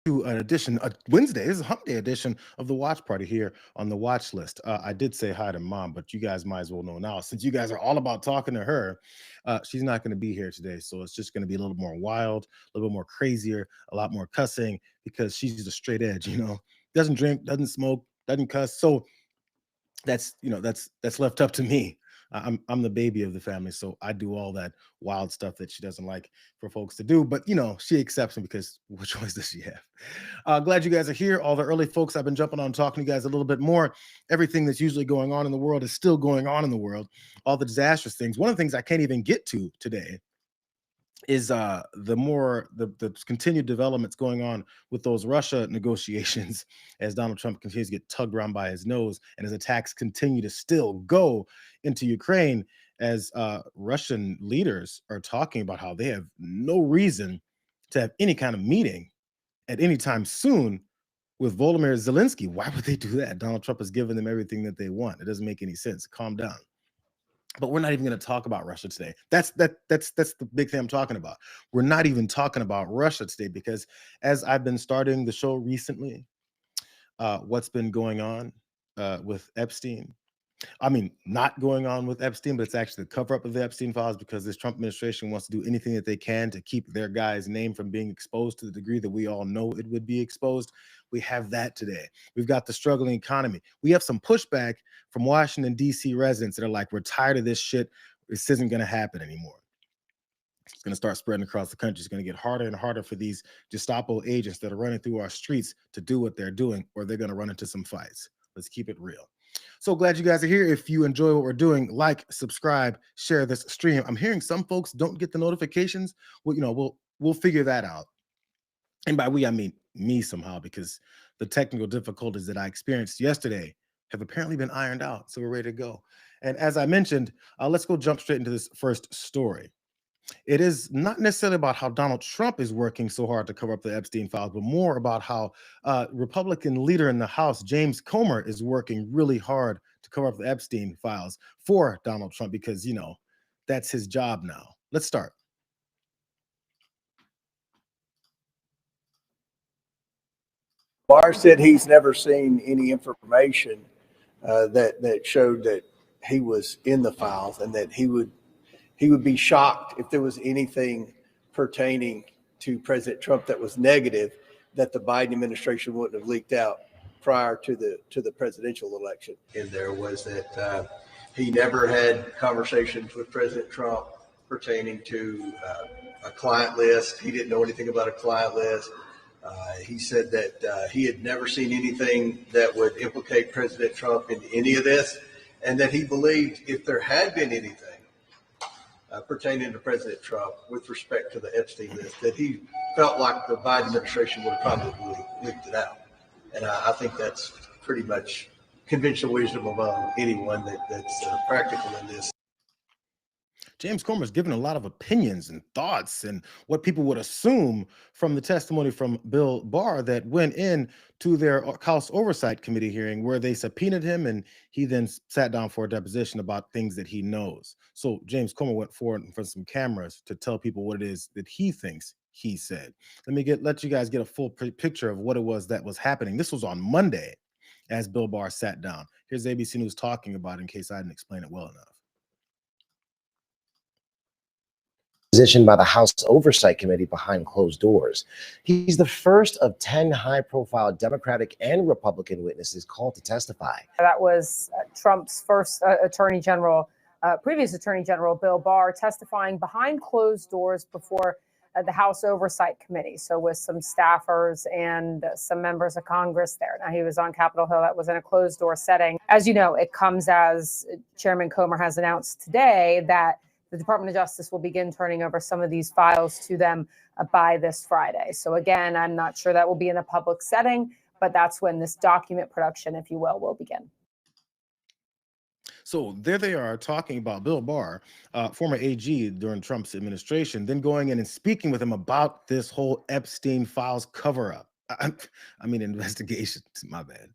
to an edition, a Wednesday. This is a hump day edition of the watch party here on the watch list. I did say hi to mom, but you guys might as well know now, since you guys are all about talking to her, she's not going to be here today. So it's just going to be a little more wild, a little bit more crazier, a lot more cussing because she's a straight edge, doesn't drink, doesn't smoke, doesn't cuss. So that's left up to me. I'm the baby of the family, so I do all that wild stuff that she doesn't like for folks to do. But she accepts me because what choice does she have? Glad you guys are here. All the early folks, I've been jumping on talking to you guys a little bit more. Everything that's usually going on in the world is still going on in the world. All the disastrous things. One of the things I can't even get to today is the continued developments going on with those Russia negotiations as Donald Trump continues to get tugged around by his nose and his attacks continue to still go into Ukraine as Russian leaders are talking about how they have no reason to have any kind of meeting at any time soon with Volodymyr Zelensky. Why would they do that? Donald Trump has given them everything that they want. It doesn't make any sense. Calm down. But we're not even going to talk about Russia today. That's the big thing I'm talking about. We're not even talking about Russia today because as I've been starting the show recently, what's been going on with Epstein. I mean, not going on with Epstein, but it's actually the cover up of the Epstein files because this Trump administration wants to do anything that they can to keep their guy's name from being exposed to the degree that we all know it would be exposed. We have that today. We've got the struggling economy. We have some pushback from Washington, D.C. residents that are like, we're tired of this shit. This isn't going to happen anymore. It's going to start spreading across the country. It's going to get harder and harder for these Gestapo agents that are running through our streets to do what they're doing, or they're going to run into some fights. Let's keep it real. So glad you guys are here. If you enjoy what we're doing, like, subscribe, share this stream. I'm hearing some folks don't get the notifications. Well, we'll figure that out. And by we, I mean me somehow, because the technical difficulties that I experienced yesterday have apparently been ironed out. So we're ready to go. And as I mentioned, let's go jump straight into this first story. It is not necessarily about how Donald Trump is working so hard to cover up the Epstein files, but more about how Republican leader in the House, James Comer, is working really hard to cover up the Epstein files for Donald Trump because, that's his job now. Let's start. Barr said he's never seen any information that showed that he was in the files, and that he would be shocked if there was anything pertaining to President Trump that was negative that the Biden administration wouldn't have leaked out prior to the presidential election. And there was that he never had conversations with President Trump pertaining to a client list. He didn't know anything about a client list. He said that he had never seen anything that would implicate President Trump in any of this, and that he believed if there had been anything pertaining to President Trump with respect to the Epstein list, that he felt like the Biden administration would have probably leaked it out. And I think that's pretty much conventional wisdom among anyone that's practical in this. James Comer has given a lot of opinions and thoughts and what people would assume from the testimony from Bill Barr that went in to their House Oversight Committee hearing where they subpoenaed him and he then sat down for a deposition about things that he knows. So James Comer went forward in front of some cameras to tell people what it is that he thinks he said. Let you guys get a full picture of what it was that was happening. This was on Monday as Bill Barr sat down. Here's ABC News talking about it in case I didn't explain it well enough. Positioned by the House Oversight Committee behind closed doors. He's the first of 10 high-profile Democratic and Republican witnesses called to testify. That was Trump's first Attorney General, previous Attorney General Bill Barr, testifying behind closed doors before the House Oversight Committee. So with some staffers and some members of Congress there. Now, he was on Capitol Hill. That was in a closed door setting. As you know, it comes as Chairman Comer has announced today that the Department of Justice will begin turning over some of these files to them by this Friday. So again, I'm not sure that will be in a public setting, but that's when this document production, if you will begin. So there they are talking about Bill Barr, former AG during Trump's administration, then going in and speaking with him about this whole Epstein files cover up. I mean, investigation, my bad.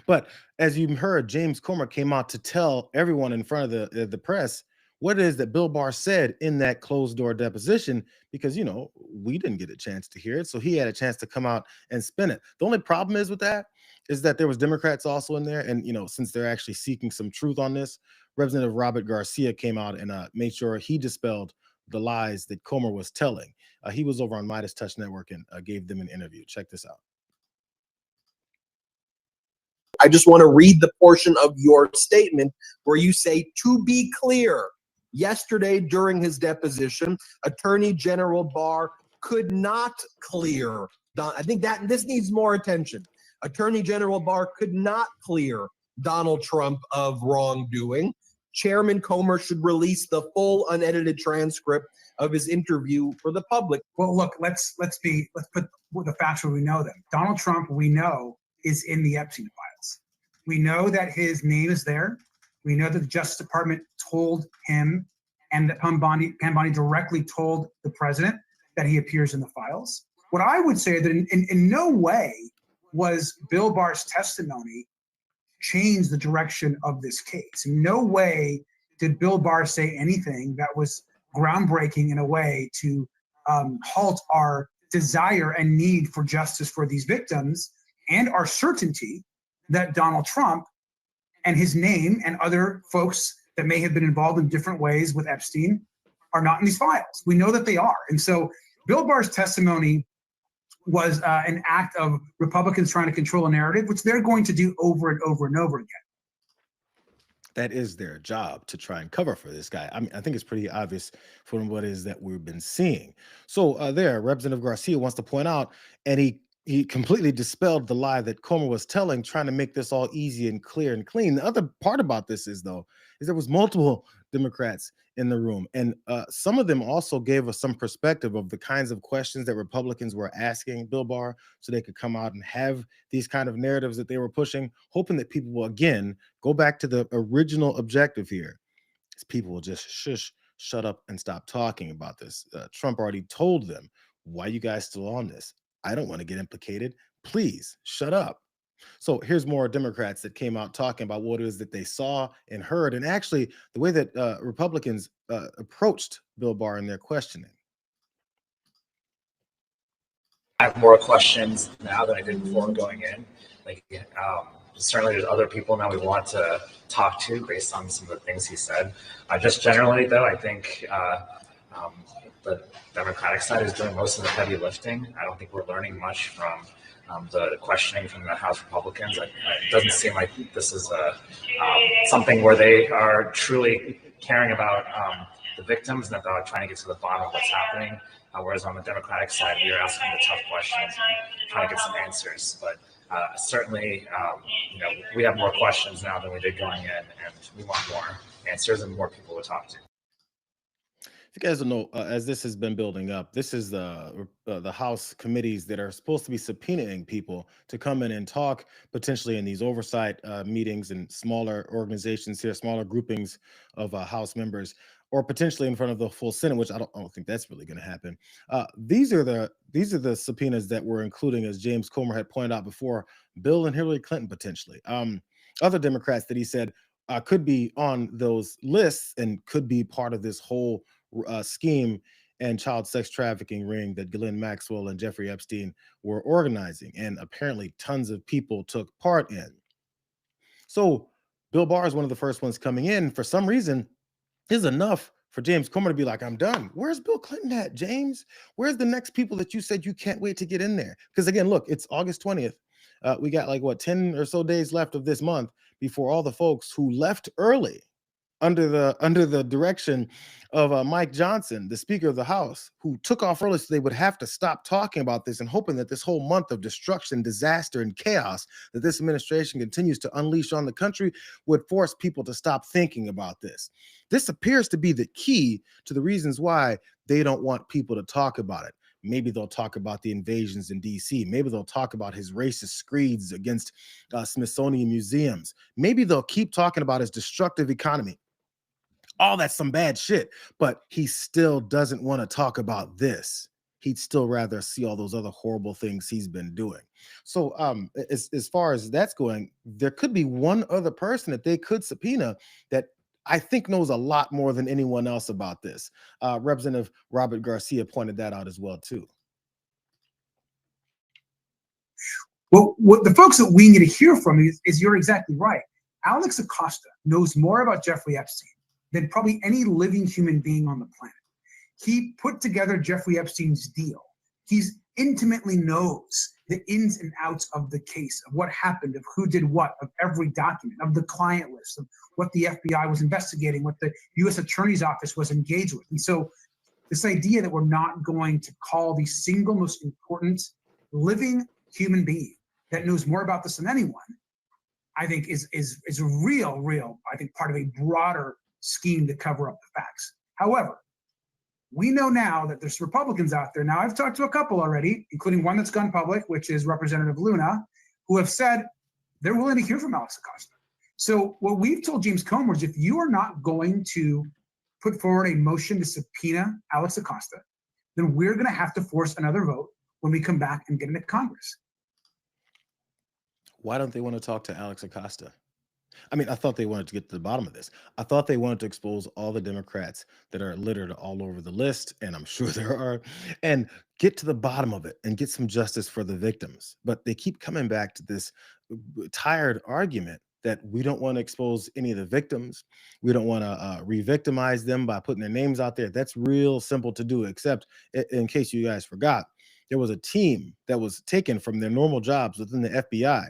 But as you heard, James Comer came out to tell everyone in front of the press what it is that Bill Barr said in that closed door deposition, because, we didn't get a chance to hear it. So he had a chance to come out and spin it. The only problem is with that is that there was Democrats also in there. And, since they're actually seeking some truth on this, Representative Robert Garcia came out and made sure he dispelled the lies that Comer was telling. He was over on Midas Touch Network and gave them an interview. Check this out. I just want to read the portion of your statement where you say, to be clear, yesterday during his deposition, Attorney General Barr could not clear. I think that this needs more attention. Attorney General Barr could not clear Donald Trump of wrongdoing. Chairman Comer should release the full unedited transcript of his interview for the public. Well, look, let's put the facts where we know them. Donald Trump, we know, is in the Epstein files. We know that his name is there. We know that the Justice Department told him, and that Pam Bondi directly told the president that he appears in the files. What I would say that in no way was Bill Barr's testimony change the direction of this case. In no way did Bill Barr say anything that was groundbreaking in a way to halt our desire and need for justice for these victims, and our certainty that Donald Trump and his name and other folks that may have been involved in different ways with Epstein are not in these files. We know that they are. And so Bill Barr's testimony was an act of Republicans trying to control a narrative, which they're going to do over and over and over again. That is their job, to try and cover for this guy. I mean, I think it's pretty obvious from what it is that we've been seeing. So Representative Garcia wants to point out, and he completely dispelled the lie that Comer was telling, trying to make this all easy and clear and clean. The other part about this is there was multiple Democrats in the room, and some of them also gave us some perspective of the kinds of questions that Republicans were asking Bill Barr, so they could come out and have these kind of narratives that they were pushing, hoping that people will again go back to the original objective here. Is people will just shut up and stop talking about this. Trump already told them, why you guys still on this? I don't want to get implicated. Please shut up. So here's more Democrats that came out talking about what it is that they saw and heard, and actually the way that Republicans approached Bill Barr in their questioning. I have more questions now than I did before going in. Certainly there's other people now we want to talk to based on some of the things he said. Just generally, though, I think the Democratic side is doing most of the heavy lifting. I don't think we're learning much from the questioning from the House Republicans. It doesn't seem like this is something where they are truly caring about the victims and about trying to get to the bottom of what's happening. Whereas on the Democratic side, we are asking the tough questions and trying to get some answers. But certainly, we have more questions now than we did going in, and we want more answers and more people to talk to. If you guys don't know, as this has been building up, this is the House committees that are supposed to be subpoenaing people to come in and talk, potentially in these oversight meetings and smaller organizations here, smaller groupings of House members, or potentially in front of the full Senate, which I don't think that's really going to happen. These are the subpoenas that we're including, as James Comer had pointed out before, Bill and Hillary Clinton potentially. Other Democrats that he said could be on those lists and could be part of this whole scheme and child sex trafficking ring that Ghislaine Maxwell and Jeffrey Epstein were organizing, and apparently tons of people took part in. So Bill Barr is one of the first ones coming in. For some reason, is enough for James Comer to be like, I'm done. Where's Bill Clinton at, James? Where's the next people that you said you can't wait to get in there? Because again, look, it's August 20th. We got 10 or so days left of this month before all the folks who left early under the direction of Mike Johnson, the Speaker of the House, who took off early so they would have to stop talking about this, and hoping that this whole month of destruction, disaster, and chaos that this administration continues to unleash on the country would force people to stop thinking about this. This appears to be the key to the reasons why they don't want people to talk about it. Maybe they'll talk about the invasions in DC. Maybe they'll talk about his racist screeds against Smithsonian museums. Maybe they'll keep talking about his destructive economy. All that's some bad shit, but he still doesn't want to talk about this. He'd still rather see all those other horrible things he's been doing. So as far as that's going, there could be one other person that they could subpoena that I think knows a lot more than anyone else about this. Representative Robert Garcia pointed that out as well too. Well, what the folks that we need to hear from is you're exactly right. Alex Acosta knows more about Jeffrey Epstein than probably any living human being on the planet. He put together Jeffrey Epstein's deal. He's intimately knows the ins and outs of the case, of what happened, of who did what, of every document, of the client list, of what the FBI was investigating, what the U.S. Attorney's Office was engaged with. And so this idea that we're not going to call the single most important living human being that knows more about this than anyone, I think is a real, I think, part of a broader scheme to cover up the facts. However, we know now that there's Republicans out there. Now, I've talked to a couple already, including one that's gone public, which is Representative Luna, who have said they're willing to hear from Alex Acosta. So what we've told James Comer is if you are not going to put forward a motion to subpoena Alex Acosta, then we're going to have to force another vote when we come back and get into Congress. Why don't they want to talk to Alex Acosta? I mean, I thought they wanted to get to the bottom of this. I thought they wanted to expose all the Democrats that are littered all over the list, and I'm sure there are, and get to the bottom of it and get some justice for the victims. But they keep coming back to this tired argument that we don't want to expose any of the victims. We don't want to re-victimize them by putting their names out there. That's real simple to do, except in case you guys forgot, there was a team that was taken from their normal jobs within the FBI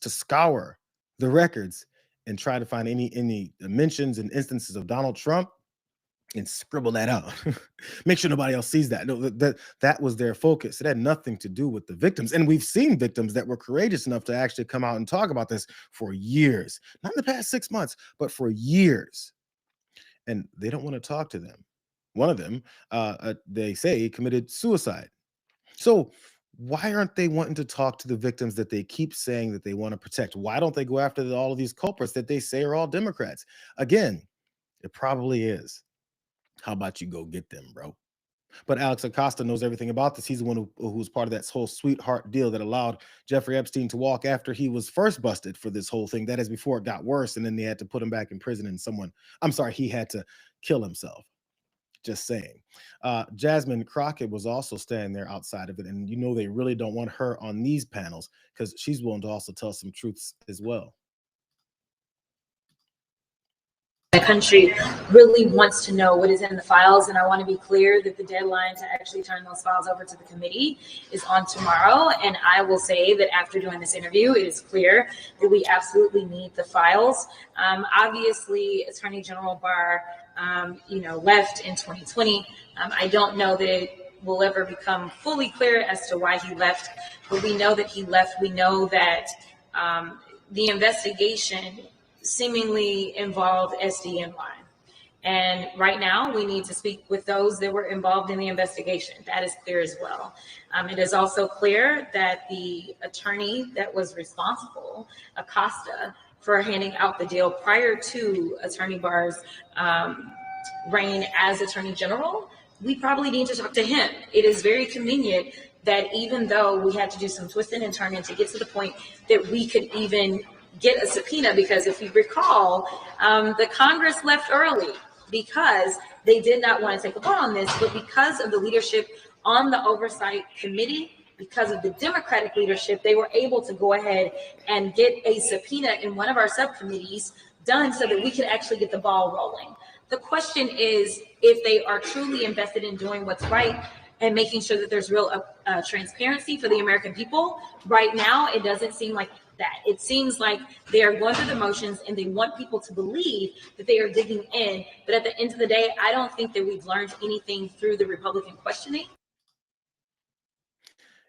to scour the records and try to find any mentions and instances of Donald Trump and scribble that out. Make sure nobody else sees that. No, that was their focus. It had nothing to do with the victims. And we've seen victims that were courageous enough to actually come out and talk about this for years. Not in the past 6 months, but for years. And they don't want to talk to them. One of them, they say, committed suicide. So why aren't they wanting to talk to the victims that they keep saying that they want to protect? Why don't they go after all of these culprits that they say are all Democrats? Again, it probably is. How about you go get them, bro? But Alex Acosta knows everything about this. He's the one who was part of that whole sweetheart deal that allowed Jeffrey Epstein to walk after he was first busted for this whole thing. That is before it got worse, and then they had to put him back in prison and he had to kill himself. Just saying. Jasmine Crockett was also standing there outside of it, and they really don't want her on these panels because she's willing to also tell some truths as well. The country really wants to know what is in the files, and I want to be clear that the deadline to actually turn those files over to the committee is on tomorrow. And I will say that after doing this interview, it is clear that we absolutely need the files. Obviously, Attorney General Barr, left in 2020. I don't know that it will ever become fully clear as to why he left, but we know that he left. We know that the investigation seemingly involved SDNY. And right now, we need to speak with those that were involved in the investigation. That is clear as well. It is also clear that the attorney that was responsible, Acosta, for handing out the deal prior to Attorney Barr's reign as Attorney General, we probably need to talk to him. It is very convenient that even though we had to do some twisting and turning to get to the point that we could even get a subpoena, because if you recall, the Congress left early because they did not want to take a vote on this, but because of the leadership on the Oversight Committee, because of the Democratic leadership, they were able to go ahead and get a subpoena in one of our subcommittees done so that we could actually get the ball rolling. The question is, if they are truly invested in doing what's right and making sure that there's real transparency for the American people. Right now, it doesn't seem like that. It seems like they are going through the motions and they want people to believe that they are digging in. But at the end of the day, I don't think that we've learned anything through the Republican questioning.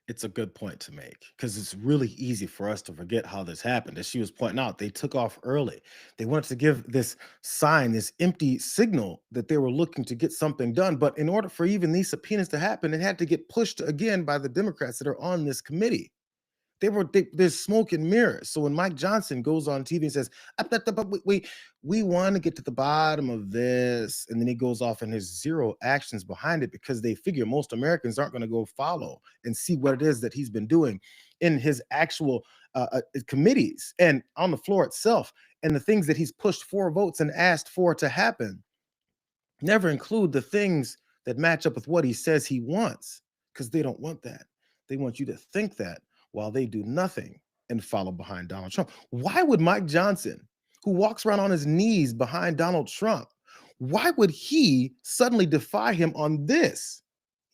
It's a good point to make because it's really easy for us to forget how this happened. As she was pointing out, they took off early. They wanted to give this sign, this empty signal that they were looking to get something done. But in order for even these subpoenas to happen, it had to get pushed again by the Democrats that are on this committee. There's smoke and mirrors. So when Mike Johnson goes on TV and says, we want to get to the bottom of this, and then he goes off and there's zero actions behind it because they figure most Americans aren't going to go follow and see what it is that he's been doing in his actual committees and on the floor itself. and the things that he's pushed for votes and asked for to happen never include the things that match up with what he says he wants, because they don't want that. They want you to think that while they do nothing and follow behind Donald Trump. Why would Mike Johnson, who walks around on his knees behind Donald Trump, why would he suddenly defy him on this?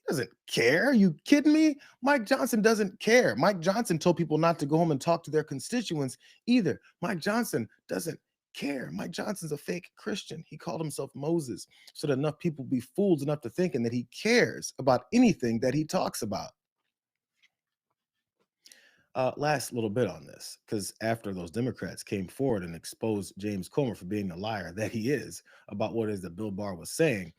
He doesn't care. Are you kidding me? Mike Johnson doesn't care. Mike Johnson told people not to go home and talk to their constituents either. Mike Johnson doesn't care. Mike Johnson's a fake Christian. He called himself Moses so that enough people be fools enough to thinking that he cares about anything that he talks about. Last little bit on this, because after those Democrats came forward and exposed James Comer for being the liar that he is about what it is that Bill Barr was saying,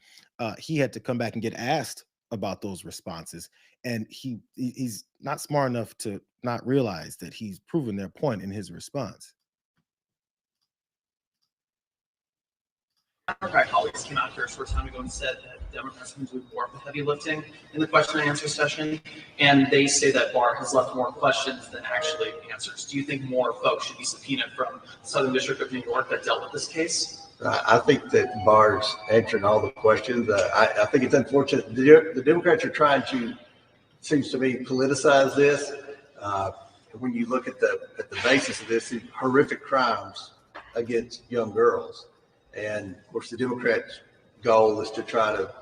he had to come back and get asked about those responses, and he's not smart enough to not realize that he's proven their point in his response. Democrat colleagues came out here a short time ago and said that Democrats can do more of the heavy lifting in the question and answer session, and they say that Barr has left more questions than actually answers. Do you think more folks should be subpoenaed from the Southern District of New York that dealt with this case? I think that Barr's answering all the questions. I think it's unfortunate. The Democrats are trying to, seems to me, politicize this. When you look at the basis of this, horrific crimes against young girls. And of course, the Democrats' goal is to try to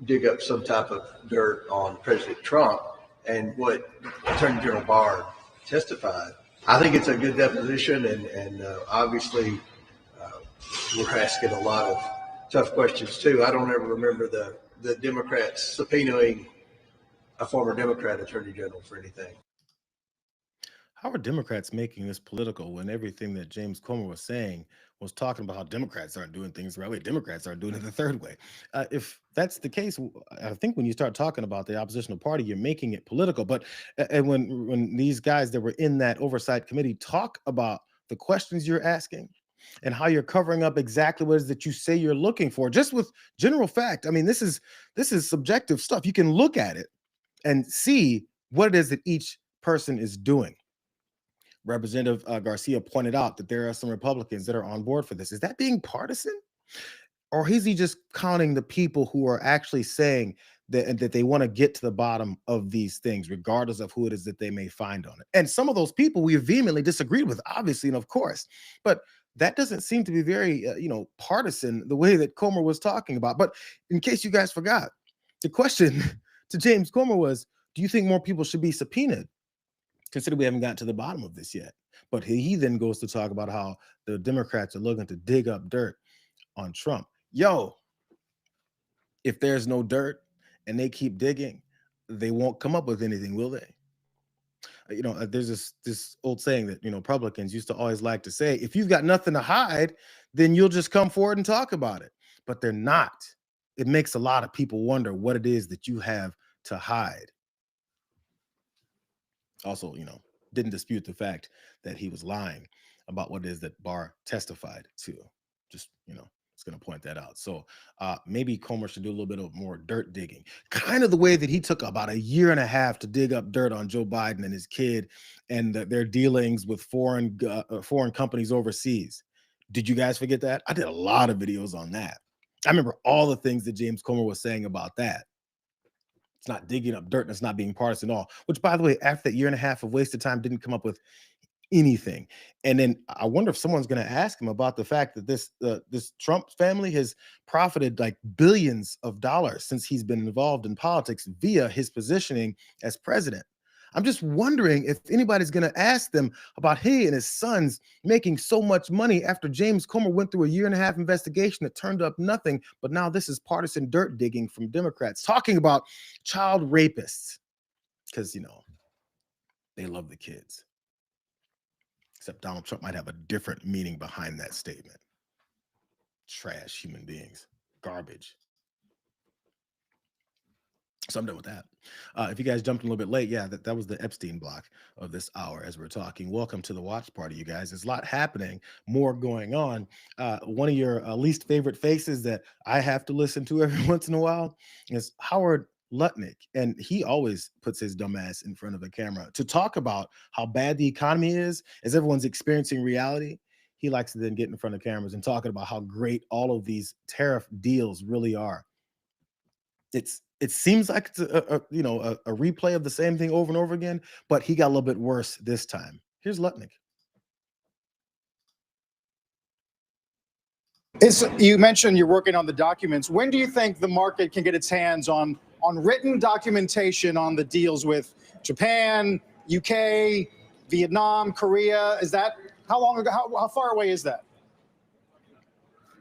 dig up some type of dirt on President Trump and what Attorney General Barr testified. I think it's a good deposition, and obviously we're asking a lot of tough questions too. I don't ever remember the Democrats subpoenaing a former Democrat Attorney General for anything. How are Democrats making this political when everything that James Comer was saying was talking about how Democrats aren't doing things the right way? Democrats aren't doing it the third way. If that's the case, I think when you start talking about the oppositional party, you're making it political. But and when these guys that were in that oversight committee talk about the questions you're asking and how you're covering up exactly what it is that you say you're looking for, just with general fact, I mean, this is subjective stuff. You can look at it and see what it is that each person is doing. Representative Garcia pointed out that there are some Republicans that are on board for this. Is that being partisan? Or is he just counting the people who are actually saying that they want to get to the bottom of these things, regardless of who it is that they may find on it? And some of those people we vehemently disagreed with, obviously, and of course. But that doesn't seem to be very, partisan the way that Comer was talking about. But in case you guys forgot, the question to James Comer was, do you think more people should be subpoenaed? Consider we haven't gotten to the bottom of this yet. But he then goes to talk about how the Democrats are looking to dig up dirt on Trump. Yo, if there's no dirt and they keep digging, they won't come up with anything, will they? There's this old saying that, Republicans used to always like to say, if you've got nothing to hide, then you'll just come forward and talk about it. But they're not. It makes a lot of people wonder what it is that you have to hide. Also, didn't dispute the fact that he was lying about what it is that Barr testified to. Just, it's going to point that out. So maybe Comer should do a little bit of more dirt digging, kind of the way that he took about a year and a half to dig up dirt on Joe Biden and his kid and their dealings with foreign companies overseas. Did you guys forget that? I did a lot of videos on that. I remember all the things that James Comer was saying about that. It's not digging up dirt and it's not being partisan at all, which, by the way, after that year and a half of wasted time, didn't come up with anything. And then I wonder if someone's going to ask him about the fact that this Trump family has profited like billions of dollars since he's been involved in politics via his positioning as president. I'm just wondering if anybody's going to ask them about he and his sons making so much money after James Comer went through a year and a half investigation that turned up nothing. But now this is partisan dirt digging from Democrats talking about child rapists because, they love the kids. Except Donald Trump might have a different meaning behind that statement. Trash human beings, garbage. So I'm done with that. If you guys jumped a little bit late, yeah, that was the Epstein block of this hour as we're talking. Welcome to the watch party, you guys. There's a lot happening, more going on. One of your least favorite faces that I have to listen to every once in a while is Howard Lutnick. And he always puts his dumb ass in front of the camera to talk about how bad the economy is as everyone's experiencing reality. he likes to then get in front of cameras and talking about how great all of these tariff deals really are. It seems like it's a replay of the same thing over and over again, but he got a little bit worse this time. Here's Lutnick. You mentioned you're working on the documents. When do you think the market can get its hands on written documentation on the deals with Japan, UK, Vietnam, Korea? Is that how long ago? How far away is that?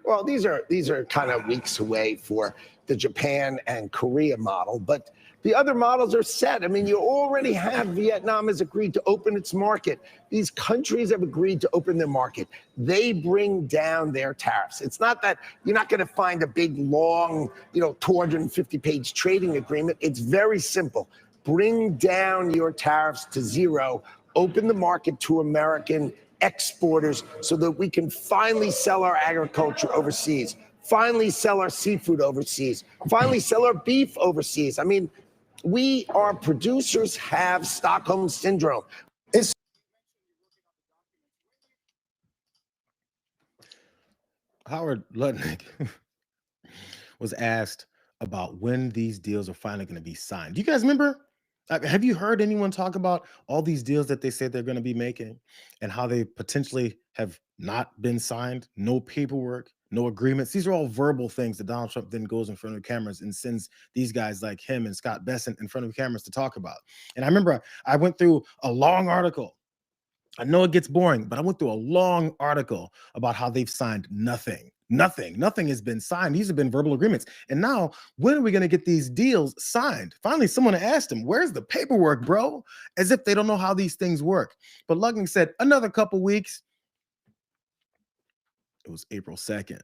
Well, these are kind of weeks away for the Japan and Korea model, but the other models are set. I mean, you already have Vietnam has agreed to open its market. These countries have agreed to open their market. They bring down their tariffs. It's not that you're not going to find a big, long, 250-page trading agreement. It's very simple. Bring down your tariffs to zero. Open the market to American exporters so that we can finally sell our agriculture overseas, finally sell our seafood overseas, finally sell our beef overseas. I mean, our producers have Stockholm syndrome. Howard Lutnick was asked about when these deals are finally going to be signed. Do you guys remember? Have you heard anyone talk about all these deals that they said they're going to be making and how they potentially have not been signed? No paperwork, no agreements. These are all verbal things that Donald Trump then goes in front of cameras and sends these guys like him and Scott Bessent in front of cameras to talk about. And I remember I went through a long article. I know it gets boring, but I went through a long article about how they've signed nothing. Nothing has been signed. These have been verbal agreements. And now, when are we going to get these deals signed? Finally, someone asked him, where's the paperwork, bro? As if they don't know how these things work. But Lutnick said, another couple weeks. It was April 2nd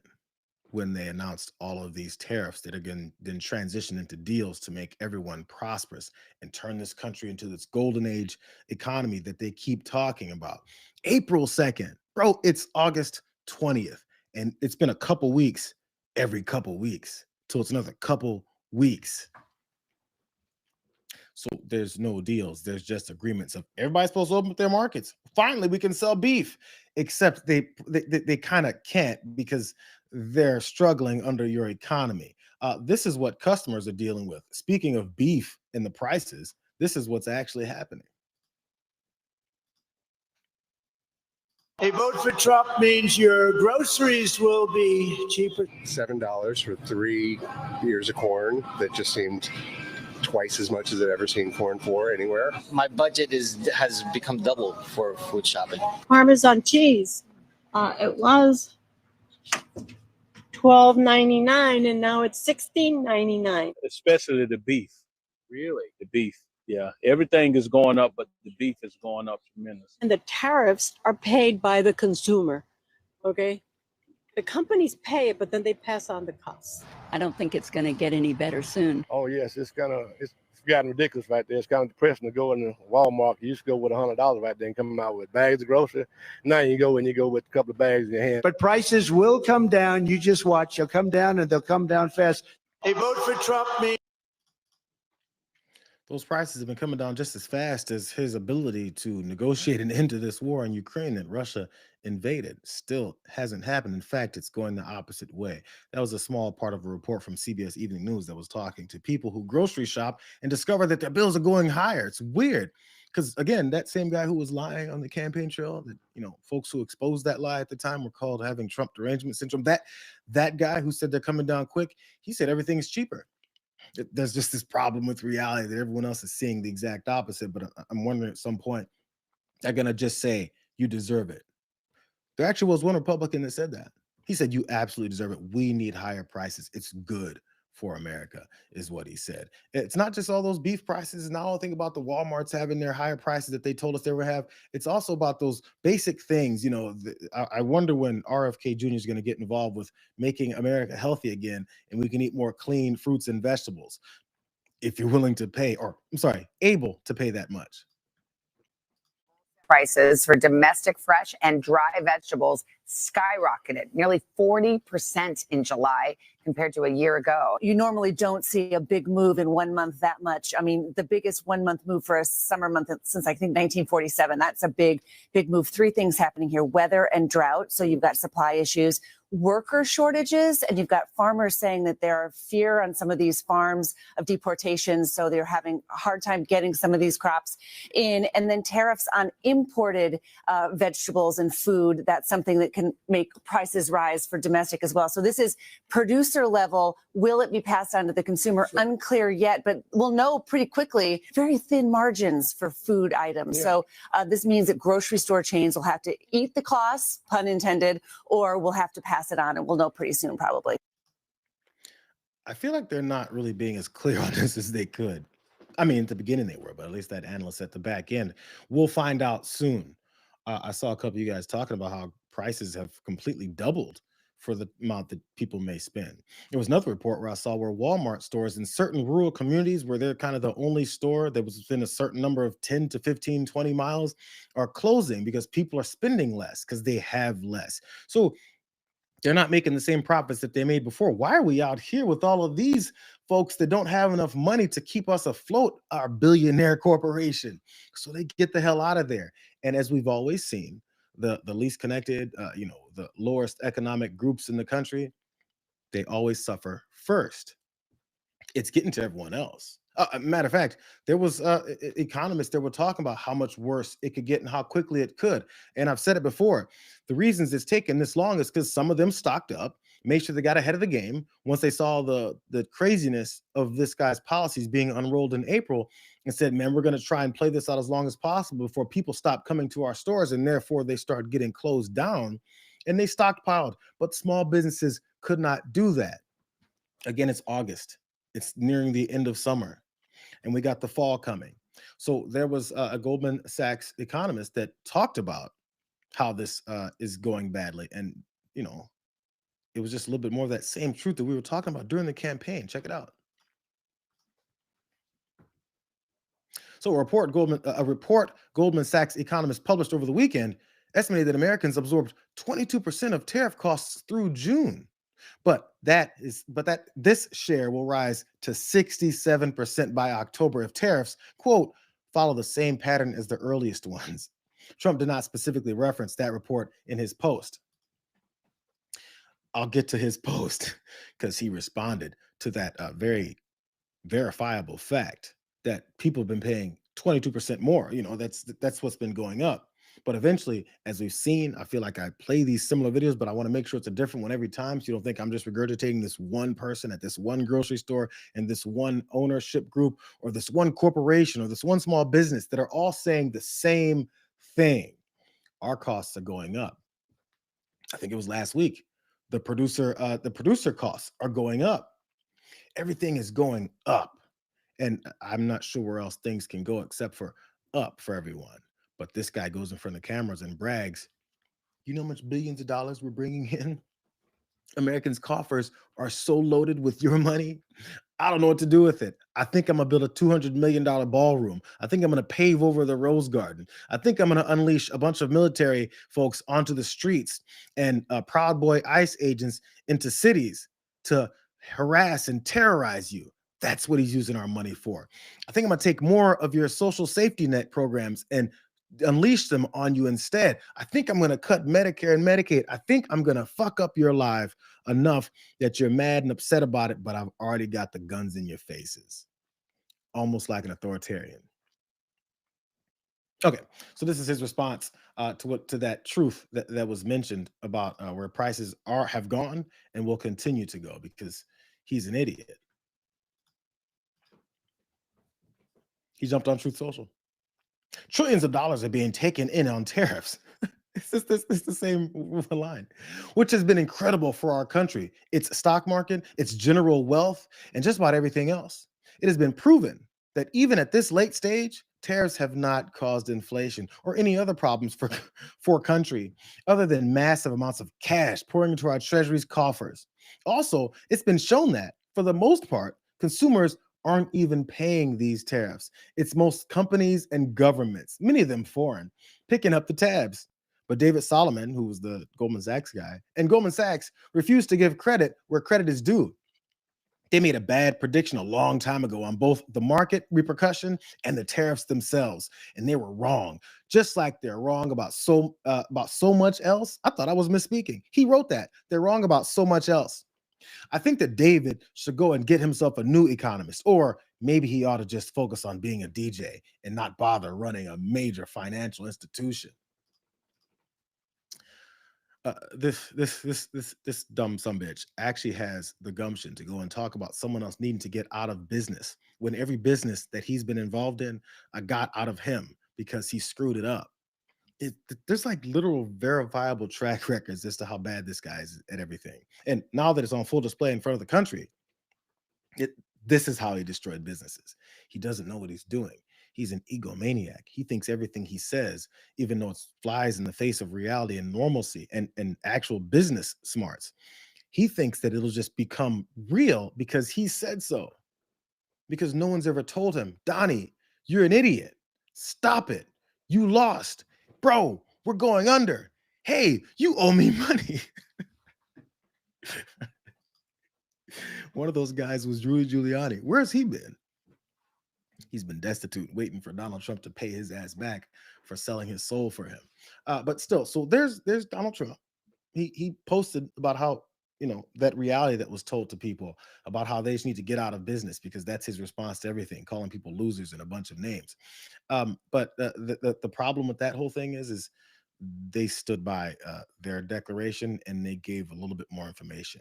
when they announced all of these tariffs that are going to then transition into deals to make everyone prosperous and turn this country into this golden age economy that they keep talking about. April 2nd, bro, it's August 20th. And it's been a couple weeks, every couple weeks. So it's another couple weeks. So there's no deals. There's just agreements of everybody's supposed to open up their markets. Finally, we can sell beef, except they kind of can't because they're struggling under your economy. This is what customers are dealing with. Speaking of beef and the prices, this is what's actually happening. A vote for Trump means your groceries will be cheaper. $7 for 3 ears of corn. That just seemed twice as much as I've ever seen corn for anywhere. My budget has become double for food shopping. Parmesan cheese. It was $12.99 and now it's $16.99. Especially the beef. Really? The beef. Yeah, everything is going up, but the beef is going up tremendously. And the tariffs are paid by the consumer, okay? The companies pay it, but then they pass on the costs. I don't think it's going to get any better soon. Oh, yes, it's gotten ridiculous right there. It's kind of depressing to go in the Walmart. You used to go with $100 right there and come out with bags of groceries. Now you go with a couple of bags in your hand. But prices will come down. You just watch. They'll come down and they'll come down fast. A vote for Trump means those prices have been coming down just as fast as his ability to negotiate an end to this war in Ukraine that Russia invaded. Still hasn't happened. In fact, it's going the opposite way. That was a small part of a report from CBS Evening News that was talking to people who grocery shop and discover that their bills are going higher. It's weird because, again, that same guy who was lying on the campaign trail, that folks who exposed that lie at the time were called having Trump derangement syndrome. That guy who said they're coming down quick, he said everything is cheaper. There's just this problem with reality that everyone else is seeing the exact opposite. But I'm wondering at some point, they're going to just say, you deserve it. There actually was one Republican that said that. He said, you absolutely deserve it. We need higher prices. It's good for America, is what he said. It's not just all those beef prices. And I don't think about the Walmarts having their higher prices that they told us they would have. It's also about those basic things. I wonder when RFK Jr. is going to get involved with making America healthy again, and we can eat more clean fruits and vegetables if you're willing to pay, able to pay that much. prices for domestic fresh and dry vegetables skyrocketed nearly 40% in July compared to a year ago. You normally don't see a big move in 1 month that much. I mean, the biggest 1 month move for a summer month since I think 1947. That's a big move. Three things happening here: weather and drought. So you've got supply issues, worker shortages, and you've got farmers saying that there are fear on some of these farms of deportations. So they're having a hard time getting some of these crops in. And then tariffs on imported vegetables and food. That's something that can make prices rise for domestic as well. So this is producer level. Will it be passed on to the consumer? Unclear yet, but we'll know pretty quickly. Very thin margins for food items. So this means that grocery store chains will have to eat the costs, pun intended, or we'll have to pass it on, and we'll know pretty soon probably. I feel like they're not really being as clear on this as they could. I mean, at the beginning they were, but at least that analyst at the back end. We'll find out soon. I saw a couple of you guys talking about how prices have completely doubled for the amount that people may spend. There was another report where I saw where Walmart stores in certain rural communities where they're kind of the only store that was within a certain number of 10 to 15, 20 miles are closing because people are spending less because they have less. So they're not making the same profits that they made before. Why are we out here with all of these folks that don't have enough money to keep us afloat, our billionaire corporation? So they get the hell out of there. And as we've always seen, the least connected, the lowest economic groups in the country, they always suffer first. It's getting to everyone else. Matter of fact, there was economists that were talking about how much worse it could get and how quickly it could. And I've said it before, the reasons it's taken this long is because some of them stocked up, made sure they got ahead of the game once they saw the craziness of this guy's policies being unrolled in April, and said, man, we're going to try and play this out as long as possible before people stop coming to our stores, and therefore they start getting closed down. And they stockpiled, but small businesses could not do that. Again, it's August. It's nearing the end of summer, and we got the fall coming. So there was a Goldman Sachs economist that talked about how this is going badly. And, it was just a little bit more of that same truth that we were talking about during the campaign. Check it out. So a report Goldman Sachs economists published over the weekend estimated that Americans absorbed 22% of tariff costs through June. But this share will rise to 67% by October if tariffs, quote, follow the same pattern as the earliest ones. Trump did not specifically reference that report in his post. I'll get to his post because he responded to that very verifiable fact that people have been paying 22% more. That's what's been going up. But eventually, as we've seen, I feel like I play these similar videos, but I want to make sure it's a different one every time. So you don't think I'm just regurgitating this one person at this one grocery store and this one ownership group or this one corporation or this one small business that are all saying the same thing. Our costs are going up. I think it was last week. The producer costs are going up. Everything is going up. And I'm not sure where else things can go except for up for everyone. But this guy goes in front of cameras and brags, you know how much billions of dollars we're bringing in? Americans' coffers are so loaded with your money. I don't know what to do with it. I think I'm going to build a $200 million ballroom. I think I'm going to pave over the Rose Garden. I think I'm going to unleash a bunch of military folks onto the streets and Proud Boy ICE agents into cities to harass and terrorize you. That's what he's using our money for. I think I'm going to take more of your social safety net programs and unleash them on you instead. I think I'm going to cut Medicare and Medicaid. I think I'm going to fuck up your life enough that you're mad and upset about it, but I've already got the guns in your faces. Almost like an authoritarian. Okay, so this is his response to that truth that was mentioned about where prices have gone and will continue to go because he's an idiot. He jumped on Truth Social. Trillions of dollars are being taken in on tariffs. It's the same line, which has been incredible for our country. Its stock market, its general wealth, and just about everything else. It has been proven that even at this late stage, tariffs have not caused inflation or any other problems for a country other than massive amounts of cash pouring into our treasury's coffers. Also, it's been shown that, for the most part, consumers aren't even paying these tariffs. It's most companies and governments, many of them foreign, picking up the tabs. But David Solomon, who was the Goldman Sachs guy, and Goldman Sachs refused to give credit where credit is due. They made a bad prediction a long time ago on both the market repercussion and the tariffs themselves, and they were wrong. Just like they're wrong about so much else. I thought I was misspeaking. He wrote that they're wrong about so much else. I think that David should go and get himself a new economist, or maybe he ought to just focus on being a DJ and not bother running a major financial institution. This dumb sumbitch actually has the gumption to go and talk about someone else needing to get out of business when every business that he's been involved in got out of him because he screwed it up. There's like literal verifiable track records as to how bad this guy is at everything. And now that it's on full display in front of the country, this is how he destroyed businesses. He doesn't know what he's doing. He's an egomaniac. He thinks everything he says, even though it flies in the face of reality and normalcy and actual business smarts, he thinks that it'll just become real because he said so. Because no one's ever told him, Donnie, you're an idiot. Stop it. You lost. Bro, we're going under. Hey, you owe me money. One of those guys was Rudy Giuliani. Where's he been? He's been destitute, waiting for Donald Trump to pay his ass back for selling his soul for him. But still, so there's Donald Trump. He posted about how, that reality that was told to people about how they just need to get out of business because that's his response to everything, calling people losers and a bunch of names. But the problem with that whole thing is they stood by their declaration and they gave a little bit more information.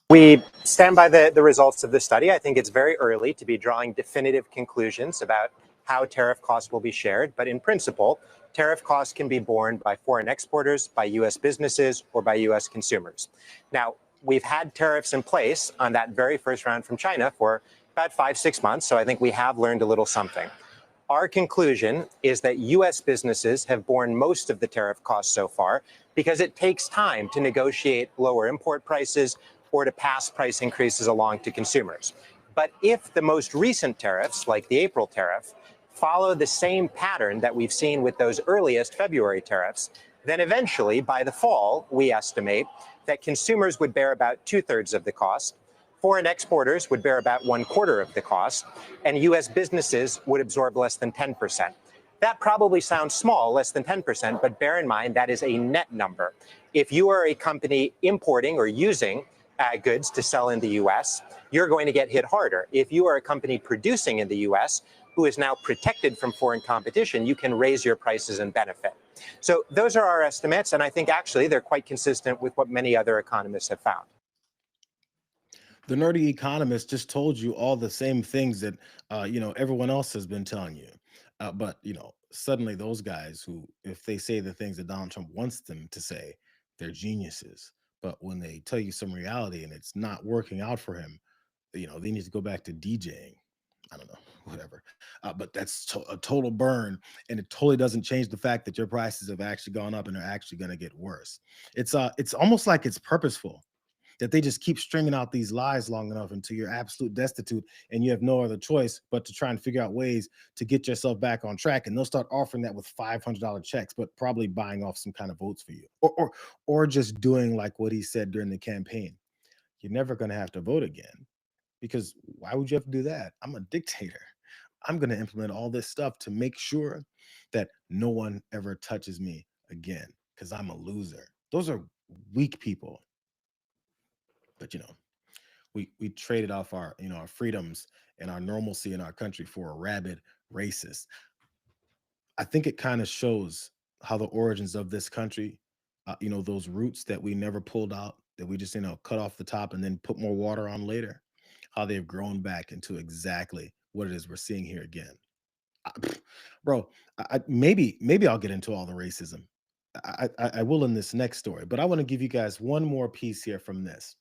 We stand by the results of this study. I think it's very early to be drawing definitive conclusions about how tariff costs will be shared. But in principle, tariff costs can be borne by foreign exporters, by U.S. businesses, or by U.S. consumers. Now, we've had tariffs in place on that very first round from China for about 5-6 months. So I think we have learned a little something. Our conclusion is that U.S. businesses have borne most of the tariff costs so far because it takes time to negotiate lower import prices or to pass price increases along to consumers. But if the most recent tariffs, like the April tariff, follow the same pattern that we've seen with those earliest February tariffs, then eventually, by the fall, we estimate that consumers would bear about 2/3 of the cost, foreign exporters would bear about 1/4 of the cost, and U.S. businesses would absorb less than 10%. That probably sounds small, less than 10%, but bear in mind that is a net number. If you are a company importing or using goods to sell in the U.S., you're going to get hit harder. If you are a company producing in the U.S. who is now protected from foreign competition, you can raise your prices and benefit. So those are our estimates, and I think actually they're quite consistent with what many other economists have found. The nerdy economist just told you all the same things that everyone else has been telling you. But suddenly those guys who, if they say the things that Donald Trump wants them to say, they're geniuses. But when they tell you some reality and it's not working out for him, they need to go back to DJing. I don't know, whatever. But that's a total burn, and it totally doesn't change the fact that your prices have actually gone up and are actually going to get worse. It's almost like it's purposeful that they just keep stringing out these lies long enough until you're absolute destitute and you have no other choice but to try and figure out ways to get yourself back on track. And they'll start offering that with $500 checks, but probably buying off some kind of votes for you, or just doing like what he said during the campaign. You're never going to have to vote again, because why would you have to do that? I'm a dictator. I'm going to implement all this stuff to make sure that no one ever touches me again because I'm a loser. Those are weak people. But we traded off our our freedoms and our normalcy in our country for a rabid racist. I think it kind of shows how the origins of this country, those roots that we never pulled out, that we just cut off the top and then put more water on later, how they've grown back into exactly what it is we're seeing here again. Bro, maybe I'll get into all the racism. I will in this next story, but I want to give you guys one more piece here from this.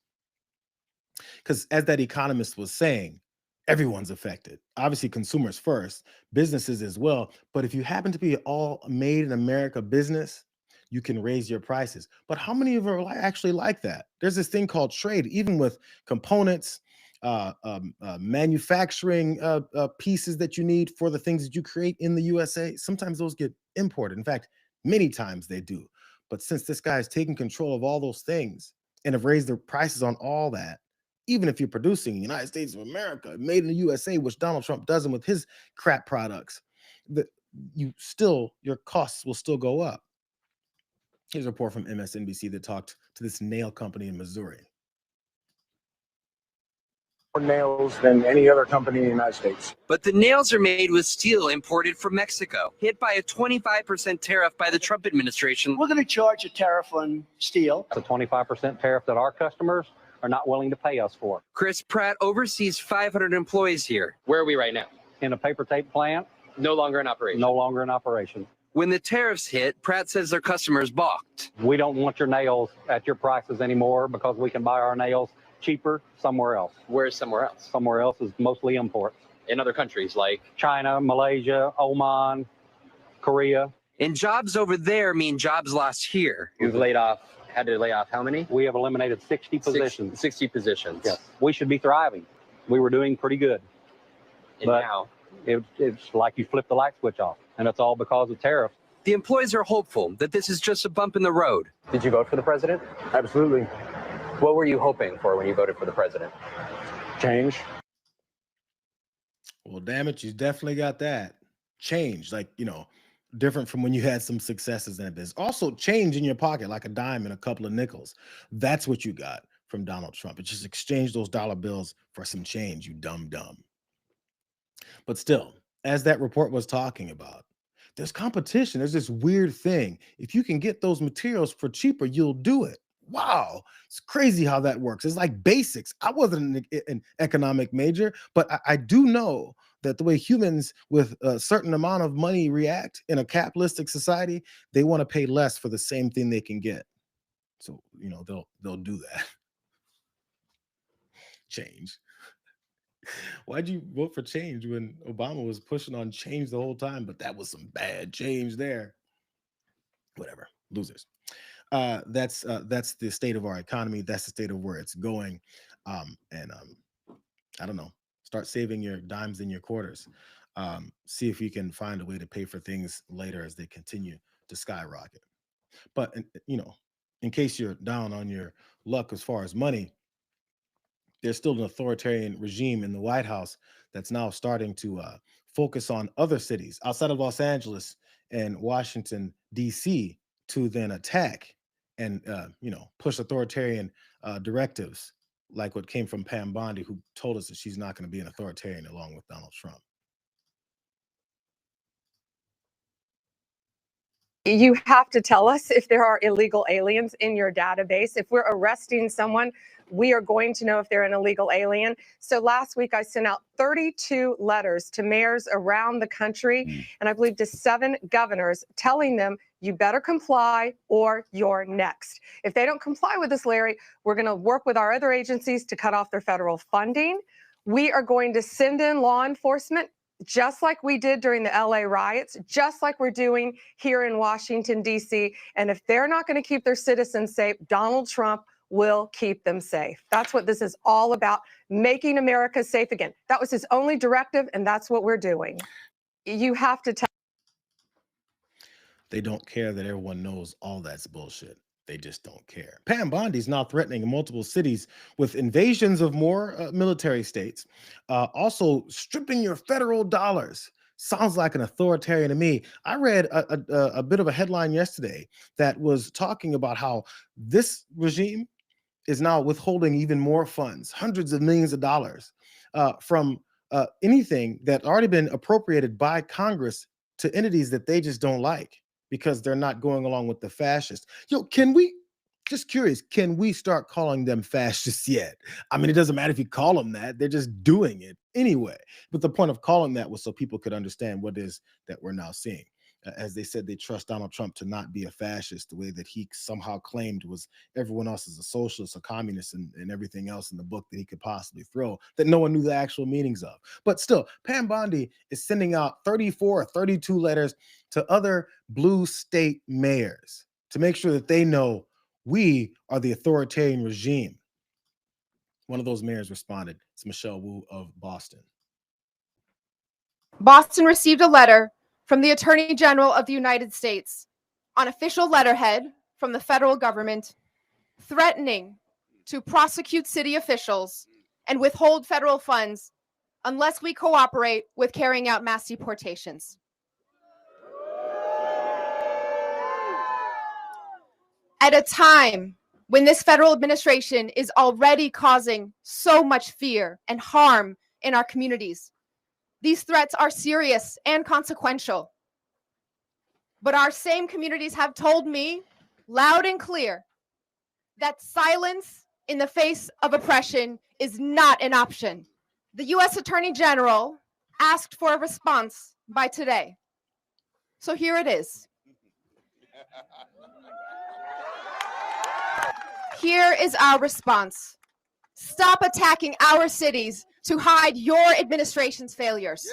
Because as that economist was saying, everyone's affected. Obviously, consumers first, businesses as well. But if you happen to be all made in America business, you can raise your prices. But how many of are actually like that? There's this thing called trade, even with components, manufacturing pieces that you need for the things that you create in the USA. Sometimes those get imported. In fact, many times they do. But since this guy is taking control of all those things and have raised their prices on all that, even if you're producing in the United States of America, made in the USA, which Donald Trump doesn't with his crap products, your costs will still go up. Here's a report from MSNBC that talked to this nail company in Missouri. More nails than any other company in the United States. But the nails are made with steel imported from Mexico, hit by a 25% tariff by the Trump administration. We're going to charge a tariff on steel. It's a 25% tariff that our customers are not willing to pay us for. Chris Pratt oversees 500 employees here. Where are we right now? In a paper tape plant. No longer in operation. No longer in operation. When the tariffs hit, Pratt says their customers balked. We don't want your nails at your prices anymore because we can buy our nails cheaper somewhere else. Where's somewhere else? Somewhere else is mostly imports. In other countries like China, Malaysia, Oman, Korea. And jobs over there mean jobs lost here. You've had to lay off how many? We have eliminated 60 positions. 60 positions. Yes. We should be thriving. We were doing pretty good. And now? It's like you flip the light switch off, and it's all because of tariffs. The employees are hopeful that this is just a bump in the road. Did you vote for the president? Absolutely. What were you hoping for when you voted for the president? Change. Well, damn it, you definitely got that. Change, like, different from when you had some successes in that business. Also, change in your pocket, like a dime and a couple of nickels. That's what you got from Donald Trump. It just exchanged those dollar bills for some change, you dumb. But still, as that report was talking about, there's competition. There's this weird thing. If you can get those materials for cheaper, you'll do it. Wow, it's crazy how that works. It's like basics. I wasn't an economic major, but I do know that the way humans with a certain amount of money react in a capitalistic society, they want to pay less for the same thing they can get. So, they'll do that. Change. Why'd you vote for change when Obama was pushing on change the whole time? But that was some bad change there. Whatever, losers. That's the state of our economy. That's the state of where it's going. I don't know. Start saving your dimes and your quarters. See if you can find a way to pay for things later as they continue to skyrocket. But in case you're down on your luck as far as money, there's still an authoritarian regime in the White House that's now starting to focus on other cities outside of Los Angeles and Washington, D.C. to then attack and, push authoritarian directives like what came from Pam Bondi, who told us that she's not going to be an authoritarian along with Donald Trump. You have to tell us if there are illegal aliens in your database. If we're arresting someone, we are going to know if they're an illegal alien. So last week, I sent out 32 letters to mayors around the country, and I believe to 7 governors telling them, you better comply or you're next. If they don't comply with this, Larry, we're going to work with our other agencies to cut off their federal funding. We are going to send in law enforcement, just like we did during the LA riots, just like we're doing here in Washington, D.C. And if they're not going to keep their citizens safe, Donald Trump will keep them safe. That's what this is all about, making America safe again. That was his only directive, and that's what we're doing. You have to tell. They don't care that everyone knows all that's bullshit. They just don't care. Pam Bondi's now threatening multiple cities with invasions of more military states, also stripping your federal dollars. Sounds like an authoritarian to me. I read a bit of a headline yesterday that was talking about how this regime is now withholding even more funds, hundreds of millions of dollars from anything that already been appropriated by Congress to entities that they just don't like because they're not going along with the fascists. Can we, just curious, can we start calling them fascists yet? I mean, it doesn't matter if you call them that, they're just doing it anyway. But the point of calling that was so people could understand what it is that we're now seeing. As they said, they trust Donald Trump to not be a fascist the way that he somehow claimed was everyone else is a socialist, a communist, and everything else in the book that he could possibly throw that no one knew the actual meanings of. But still, Pam Bondi is sending out 34 or 32 letters to other blue state mayors to make sure that they know we are the authoritarian regime. One of those mayors responded. It's Michelle Wu of Boston. Boston received a letter from the Attorney General of the United States on official letterhead from the federal government threatening to prosecute city officials and withhold federal funds unless we cooperate with carrying out mass deportations. At a time when this federal administration is already causing so much fear and harm in our communities, these threats are serious and consequential. But our same communities have told me loud and clear that silence in the face of oppression is not an option. The U.S. Attorney General asked for a response by today. So here it is. Here is our response. Stop attacking our cities to hide your administration's failures.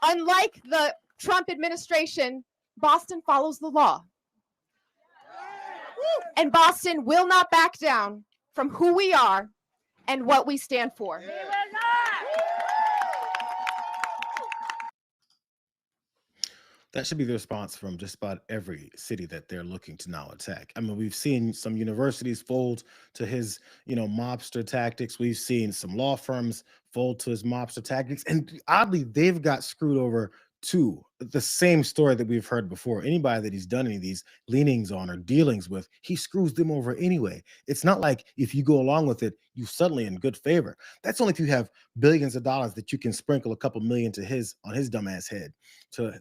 Unlike the Trump administration, Boston follows the law. And Boston will not back down from who we are and what we stand for. That should be the response from just about every city that they're looking to now attack. I mean, we've seen some universities fold to his, mobster tactics. We've seen some law firms fold to his mobster tactics. And oddly, they've got screwed over too. The same story that we've heard before. Anybody that he's done any of these leanings on or dealings with, he screws them over anyway. It's not like if you go along with it, you're suddenly in good favor. That's only if you have billions of dollars that you can sprinkle a couple million to on his dumbass head.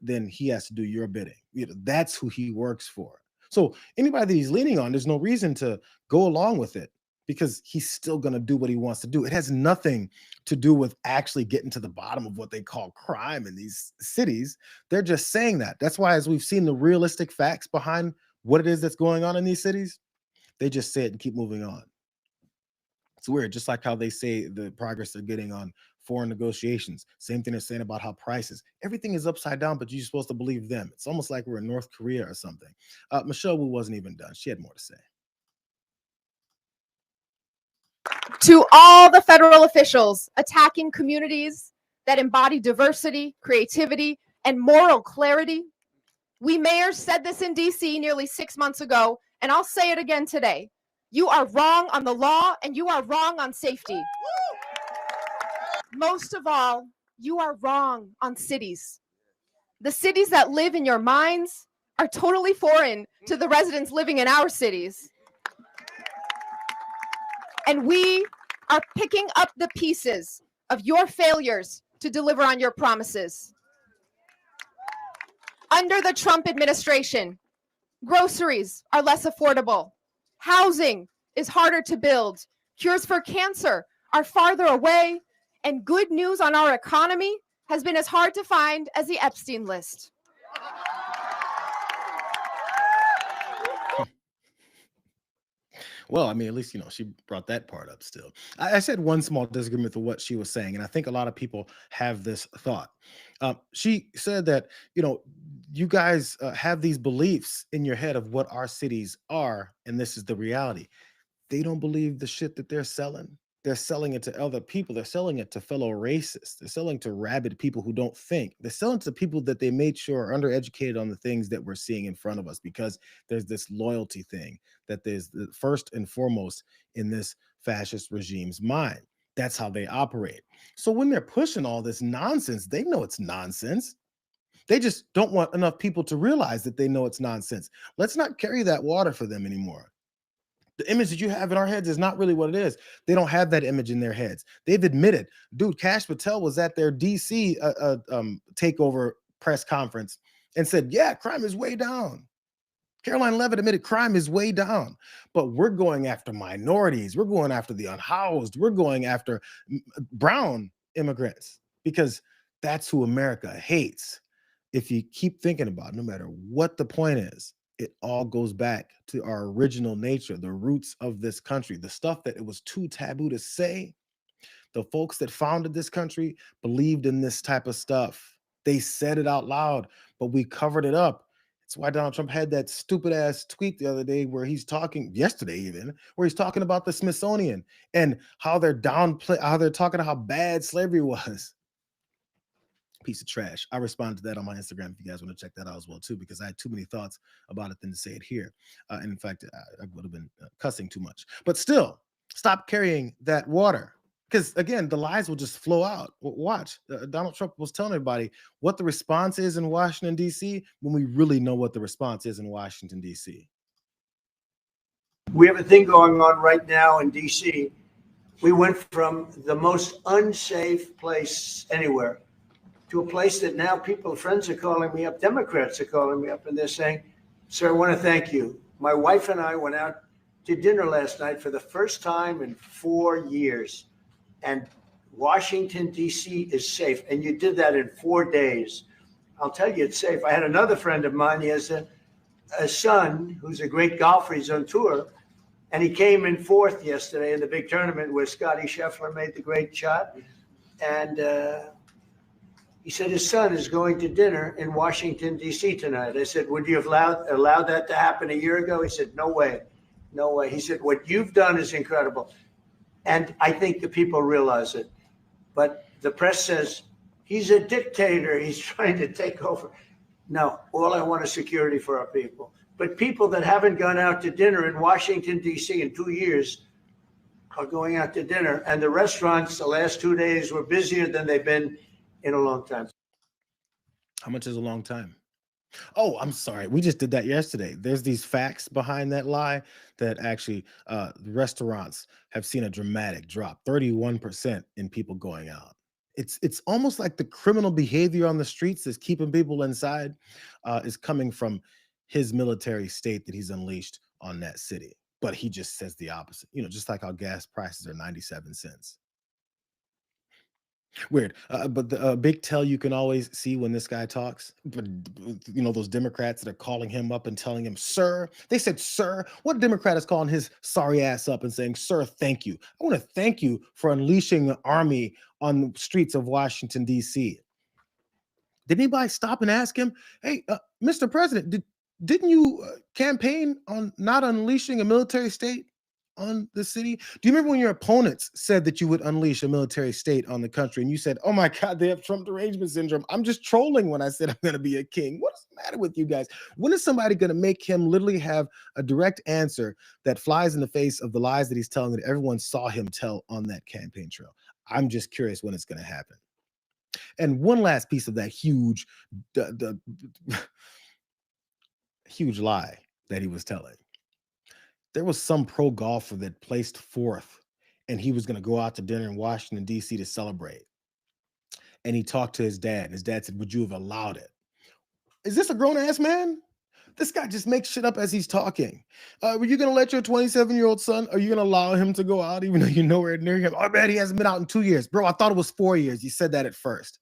Then he has to do your bidding. That's who he works for. So anybody that he's leaning on, there's no reason to go along with it because he's still going to do what he wants to do. It has nothing to do with actually getting to the bottom of what they call crime in these cities. They're just saying that. That's why, as we've seen the realistic facts behind what it is that's going on in these cities, they just say it and keep moving on. It's weird, just like how they say the progress they're getting on foreign negotiations. Same thing they're saying about how prices. Everything is upside down, but you're supposed to believe them. It's almost like we're in North Korea or something. Michelle Wu wasn't even done. She had more to say. To all the federal officials attacking communities that embody diversity, creativity, and moral clarity, we mayors said this in DC nearly 6 months ago, and I'll say it again today. You are wrong on the law, and you are wrong on safety. Most of all, you are wrong on cities. The cities that live in your minds are totally foreign to the residents living in our cities. And we are picking up the pieces of your failures to deliver on your promises. Under the Trump administration, groceries are less affordable. Housing is harder to build. Cures for cancer are farther away. And good news on our economy has been as hard to find as the Epstein list. Well, I mean, at least, she brought that part up still. I said one small disagreement with what she was saying, and I think a lot of people have this thought. She said that, you guys have these beliefs in your head of what our cities are, and this is the reality. They don't believe the shit that they're selling. They're selling it to other people. They're selling it to fellow racists. They're selling to rabid people who don't think. They're selling to people that they made sure are undereducated on the things that we're seeing in front of us, because there's this loyalty thing that there's the first and foremost in this fascist regime's mind. That's how they operate. So when they're pushing all this nonsense, they know it's nonsense. They just don't want enough people to realize that they know it's nonsense. Let's not carry that water for them anymore. The image that you have in our heads is not really what it is. They don't have that image in their heads. They've admitted, dude, Kash Patel was at their DC takeover press conference and said, yeah, crime is way down. Caroline Levitt admitted crime is way down, but we're going after minorities. We're going after the unhoused. We're going after brown immigrants because that's who America hates. If you keep thinking about it, no matter what the point is, it all goes back to our original nature, the roots of this country, the stuff that it was too taboo to say. The folks that founded this country believed in this type of stuff. They said it out loud, but we covered it up. That's why Donald Trump had that stupid ass tweet the other day where he's talking, yesterday even, where he's talking about the Smithsonian and how they're how they're talking about how bad slavery was. Piece of trash. I responded to that on my Instagram if you guys want to check that out as well too, because I had too many thoughts about it than to say it here. And in fact, I would have been cussing too much. But still, stop carrying that water. Because again, the lies will just flow out. Watch. Donald Trump was telling everybody what the response is in Washington, D.C. when we really know what the response is in Washington, D.C. We have a thing going on right now in D.C. We went from the most unsafe place anywhere to a place that now friends are calling me up, Democrats are calling me up, and they're saying, sir, I want to thank you. My wife and I went out to dinner last night for the first time in 4 years. And Washington, D.C. is safe. And you did that in 4 days. I'll tell you, it's safe. I had another friend of mine. He has a son who's a great golfer. He's on tour. And he came in fourth yesterday in the big tournament where Scotty Scheffler made the great shot. And he said his son is going to dinner in Washington, D.C. tonight. I said, would you have allowed that to happen a year ago? He said, no way. No way. He said, what you've done is incredible. And I think the people realize it. But the press says, he's a dictator. He's trying to take over. No, all I want is security for our people. But people that haven't gone out to dinner in Washington, D.C. in 2 years are going out to dinner. And the restaurants the last 2 days were busier than they've been in a long time. How much is a long time? Oh, I'm sorry. We just did that yesterday. There's these facts behind that lie that actually restaurants have seen a dramatic drop, 31% in people going out. It's almost like the criminal behavior on the streets that's keeping people inside is coming from his military state that he's unleashed on that city. But he just says the opposite, just like how gas prices are 97 cents. Weird. But the big tell you can always see when this guy talks, but those Democrats that are calling him up and telling him, sir, they said, sir, what Democrat is calling his sorry ass up and saying, sir, thank you. I want to thank you for unleashing the army on the streets of Washington, D.C. Did anybody stop and ask him, hey, Mr. President, didn't you campaign on not unleashing a military state on the city? Do you remember when your opponents said that you would unleash a military state on the country and you said, oh my God, they have Trump derangement syndrome? I'm just trolling when I said I'm going to be a king. What is the matter with you guys? When is somebody going to make him literally have a direct answer that flies in the face of the lies that he's telling that everyone saw him tell on that campaign trail? I'm just curious when it's going to happen. And one last piece of that huge, huge lie that he was telling. There was some pro golfer that placed fourth and he was going to go out to dinner in Washington, D.C. to celebrate. And he talked to his dad. And his dad said, would you have allowed it? Is this a grown-ass man? This guy just makes shit up as he's talking. Were you going to let your 27-year-old son, are you going to allow him to go out even though you're nowhere near him? Oh, man, he hasn't been out in 2 years. Bro, I thought it was 4 years. You said that at first.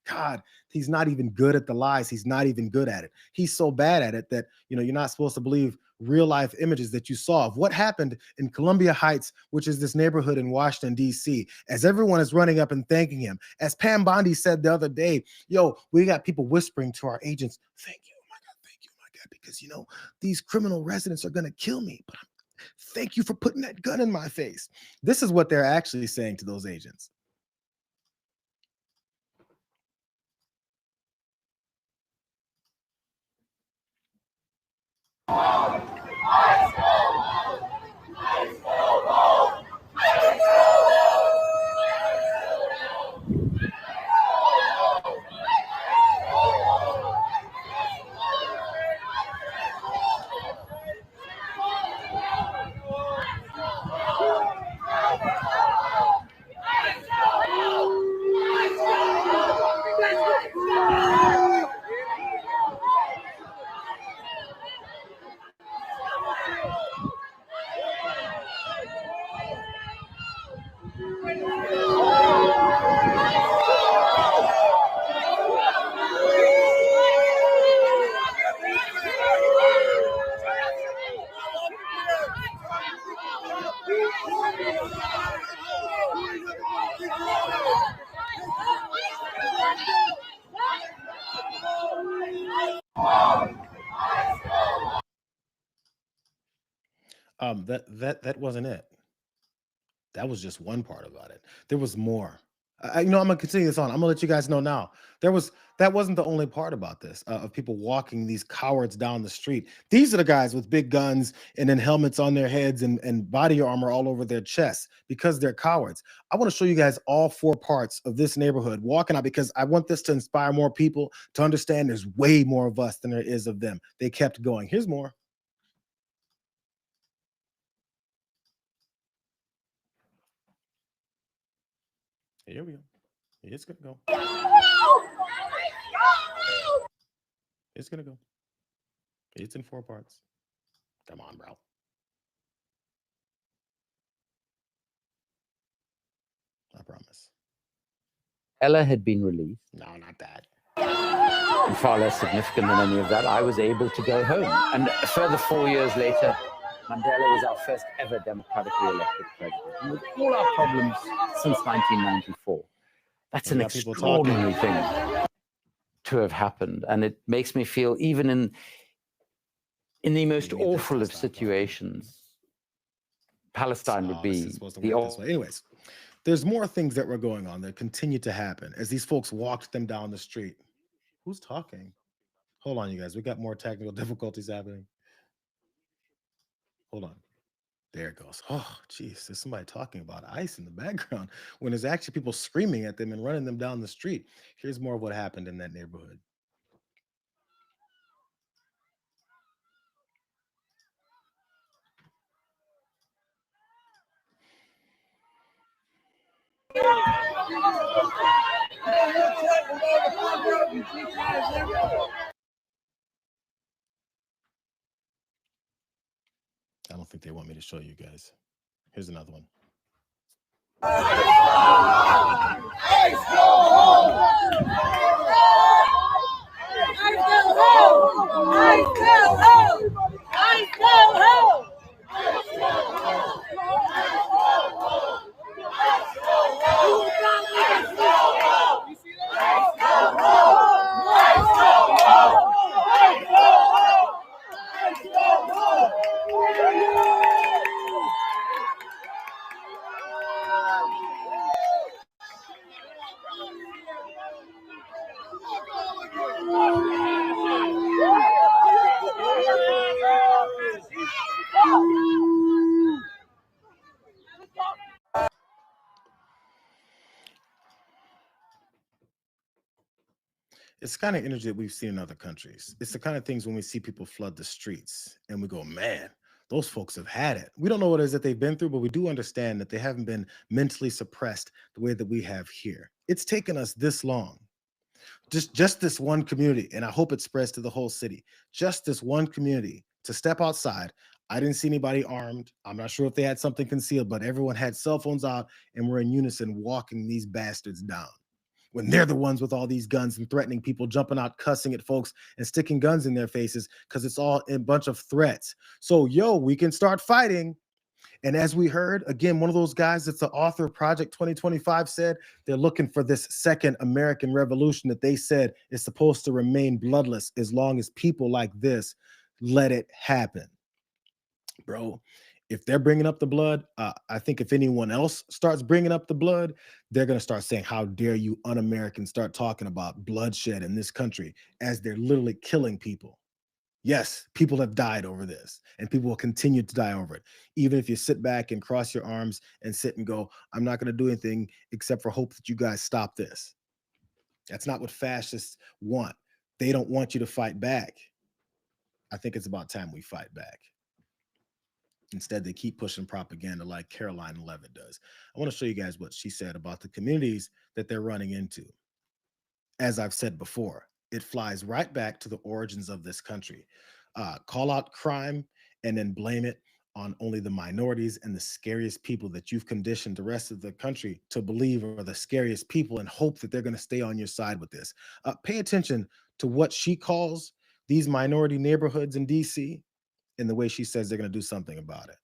God, he's not even good at the lies. He's not even good at it. He's so bad at it that, you're not supposed to believe real life images that you saw of what happened in Columbia Heights, which is this neighborhood in Washington, D.C., as everyone is running up and thanking him. As Pam Bondi said the other day, we got people whispering to our agents, thank you, oh my God, thank you, oh my God, because, these criminal residents are going to kill me. But thank you for putting that gun in my face. This is what they're actually saying to those agents. That wasn't it. That was just one part about it. There was more. I'm gonna continue this on. I'm gonna let you guys know now. That wasn't the only part about this of people walking these cowards down the street. These are the guys with big guns and then helmets on their heads and body armor all over their chests because they're cowards. I want to show you guys all four parts of this neighborhood walking out because I want this to inspire more people to understand there's way more of us than there is of them. They kept going. Here's more. Here we go. It's gonna go. It's gonna go. It's in 4 parts. Come on, bro. I promise. Ella had been released. No, not that. And far less significant than any of that, I was able to go home. And a further 4 years later, Mandela was our first ever democratically elected president. And with all our problems since 1994, that's an extraordinary thing to have happened. And it makes me feel, even in the most awful of situations, Palestine would be the Anyways, there's more things that were going on that continued to happen as these folks walked them down the street. Who's talking? Hold on, you guys. We got more technical difficulties happening. Hold on. There it goes. Oh, geez. There's somebody talking about ICE in the background when there's actually people screaming at them and running them down the street. Here's more of what happened in that neighborhood. I don't think they want me to show you guys. Here's another one. It's the kind of energy that we've seen in other countries. It's the kind of things when we see people flood the streets and we go, man, those folks have had it. We don't know what it is that they've been through, but we do understand that they haven't been mentally suppressed the way that we have here. It's taken us this long. Just this one community, and I hope it spreads to the whole city. Just this one community to step outside. I didn't see anybody armed. I'm not sure if they had something concealed, but everyone had cell phones out and we're in unison walking these bastards down. When they're the ones with all these guns and threatening people, jumping out, cussing at folks and sticking guns in their faces because it's all a bunch of threats. So, we can start fighting. And as we heard, again, one of those guys that's the author of Project 2025 said they're looking for this second American revolution that they said is supposed to remain bloodless as long as people like this let it happen. Bro, if they're bringing up the blood, I think if anyone else starts bringing up the blood, they're going to start saying, how dare you un-Americans start talking about bloodshed in this country as they're literally killing people. Yes, people have died over this and people will continue to die over it. Even if you sit back and cross your arms and sit and go, I'm not going to do anything except for hope that you guys stop this. That's not what fascists want. They don't want you to fight back. I think it's about time we fight back. Instead, they keep pushing propaganda like Caroline Levitt does. I want to show you guys what she said about the communities that they're running into. As I've said before, it flies right back to the origins of this country. Call out crime and then blame it on only the minorities and the scariest people that you've conditioned the rest of the country to believe are the scariest people and hope that they're going to stay on your side with this. Pay attention to what she calls these minority neighborhoods in DC and the way she says they're going to do something about it.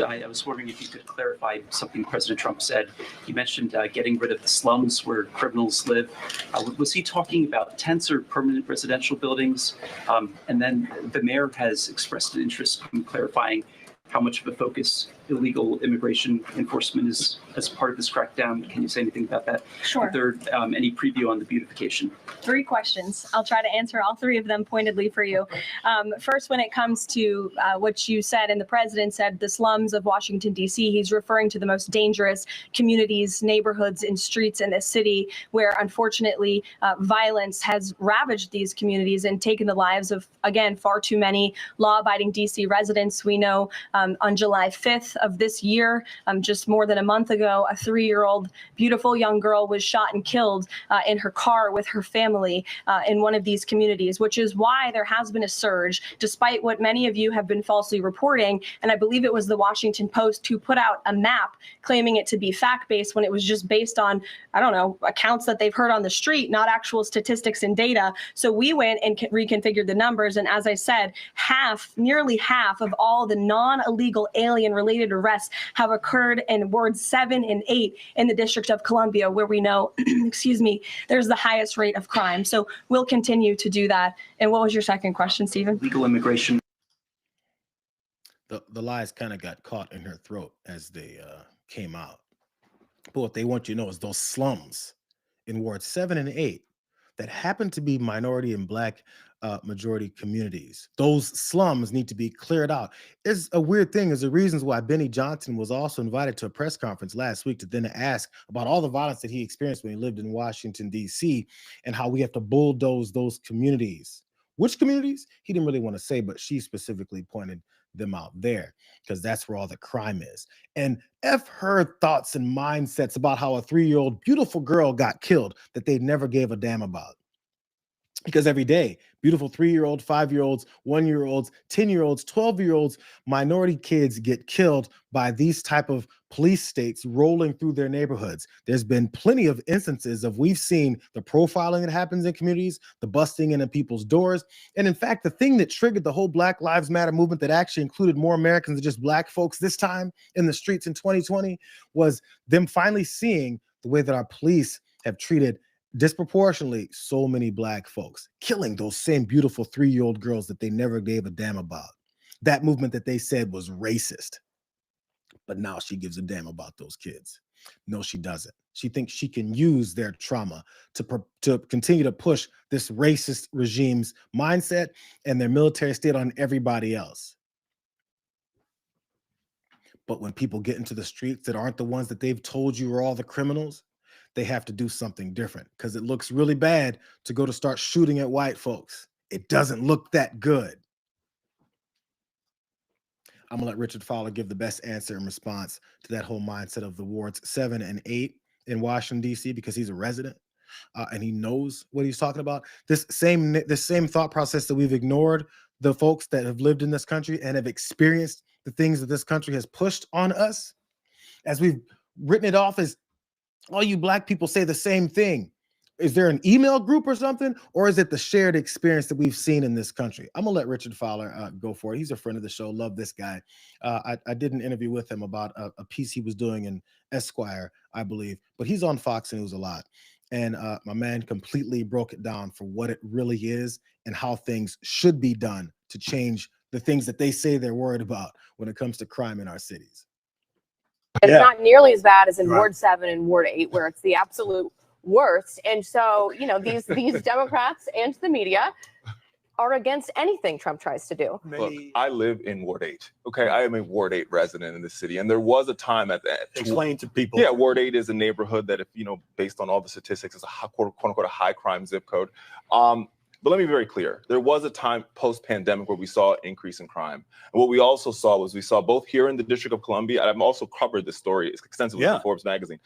I was wondering if you could clarify something President Trump said. He mentioned getting rid of the slums where criminals live. Was he talking about tents or permanent residential buildings? And then the mayor has expressed an interest in clarifying how much of a focus illegal immigration enforcement is as part of this crackdown. Can you say anything about that? Sure. And third, any preview on the beautification? 3 questions. I'll try to answer all 3 of them pointedly for you. First, when it comes to what you said, and the president said, the slums of Washington, D.C., he's referring to the most dangerous communities, neighborhoods, and streets in the city where, unfortunately, violence has ravaged these communities and taken the lives of, again, far too many law-abiding D.C. residents. We know on July 5th of this year, just more than a month ago, a 3-year-old beautiful young girl was shot and killed in her car with her family in one of these communities, which is why there has been a surge, despite what many of you have been falsely reporting. And I believe it was the Washington Post who put out a map claiming it to be fact-based when it was just based on, I don't know, accounts that they've heard on the street, not actual statistics and data. So we went and reconfigured the numbers. And as I said, nearly half of all the non-illegal alien-related arrests have occurred in wards 7 and 8 in the District of Columbia, where we know, excuse me, there's the highest rate of crime. So we'll continue to do that. And what was your second question, Stephen? Legal immigration. The lies kind of got caught in her throat as they came out. But what they want you to know is those slums in wards 7 and 8 that happen to be minority and Black majority communities. Those slums need to be cleared out. It's a weird thing. Is the reasons why Benny Johnson was also invited to a press conference last week to then ask about all the violence that he experienced when he lived in Washington, D.C., and how we have to bulldoze those communities. Which communities? He didn't really want to say, but she specifically pointed them out there because that's where all the crime is. And F her thoughts and mindsets about how a 3-year-old beautiful girl got killed that they never gave a damn about. Because every day, beautiful 3-year-old, 5-year-olds, 1-year-olds, 10-year-olds, 12-year-olds, minority kids get killed by these type of police states rolling through their neighborhoods. There's been plenty of instances of we've seen the profiling that happens in communities, the busting in people's doors. And in fact, the thing that triggered the whole Black Lives Matter movement that actually included more Americans than just Black folks this time in the streets in 2020 was them finally seeing the way that our police have treated disproportionately so many Black folks, killing those same beautiful 3-year-old girls that they never gave a damn about. That movement that they said was racist. But now she gives a damn about those kids. No, she doesn't. She thinks she can use their trauma to continue to push this racist regime's mindset and their military state on everybody else. But when people get into the streets that aren't the ones that they've told you are all the criminals, they have to do something different because it looks really bad to go to start shooting at white folks. It doesn't look that good. I'm gonna let Richard Fowler give the best answer in response to that whole mindset of the wards 7 and 8 in Washington, D.C., because he's a resident and he knows what he's talking about. This same thought process that we've ignored the folks that have lived in this country and have experienced the things that this country has pushed on us, as we've written it off as all you Black people say the same thing. Is there an email group or something? Or is it the shared experience that we've seen in this country? I'm going to let Richard Fowler go for it. He's a friend of the show. Love this guy. I did an interview with him about a piece he was doing in Esquire, I believe. But he's on Fox News a lot. And my man completely broke it down for what it really is and how things should be done to change the things that they say they're worried about when it comes to crime in our cities. It's not nearly as bad as in Ward 7 and Ward 8, where it's the absolute worst. And so, you know, these Democrats and the media are against anything Trump tries to do. Look, I live in Ward 8. Okay, I am a Ward 8 resident in the city, and there was a time at that. Explain to people. Yeah, Ward 8 is a neighborhood that, if you know, based on all the statistics, is a quote unquote a high crime zip code. But let me be very clear. There was a time post-pandemic where we saw an increase in crime. And what we also saw was we saw both here in the District of Columbia, and I've also covered this story extensively in Forbes magazine.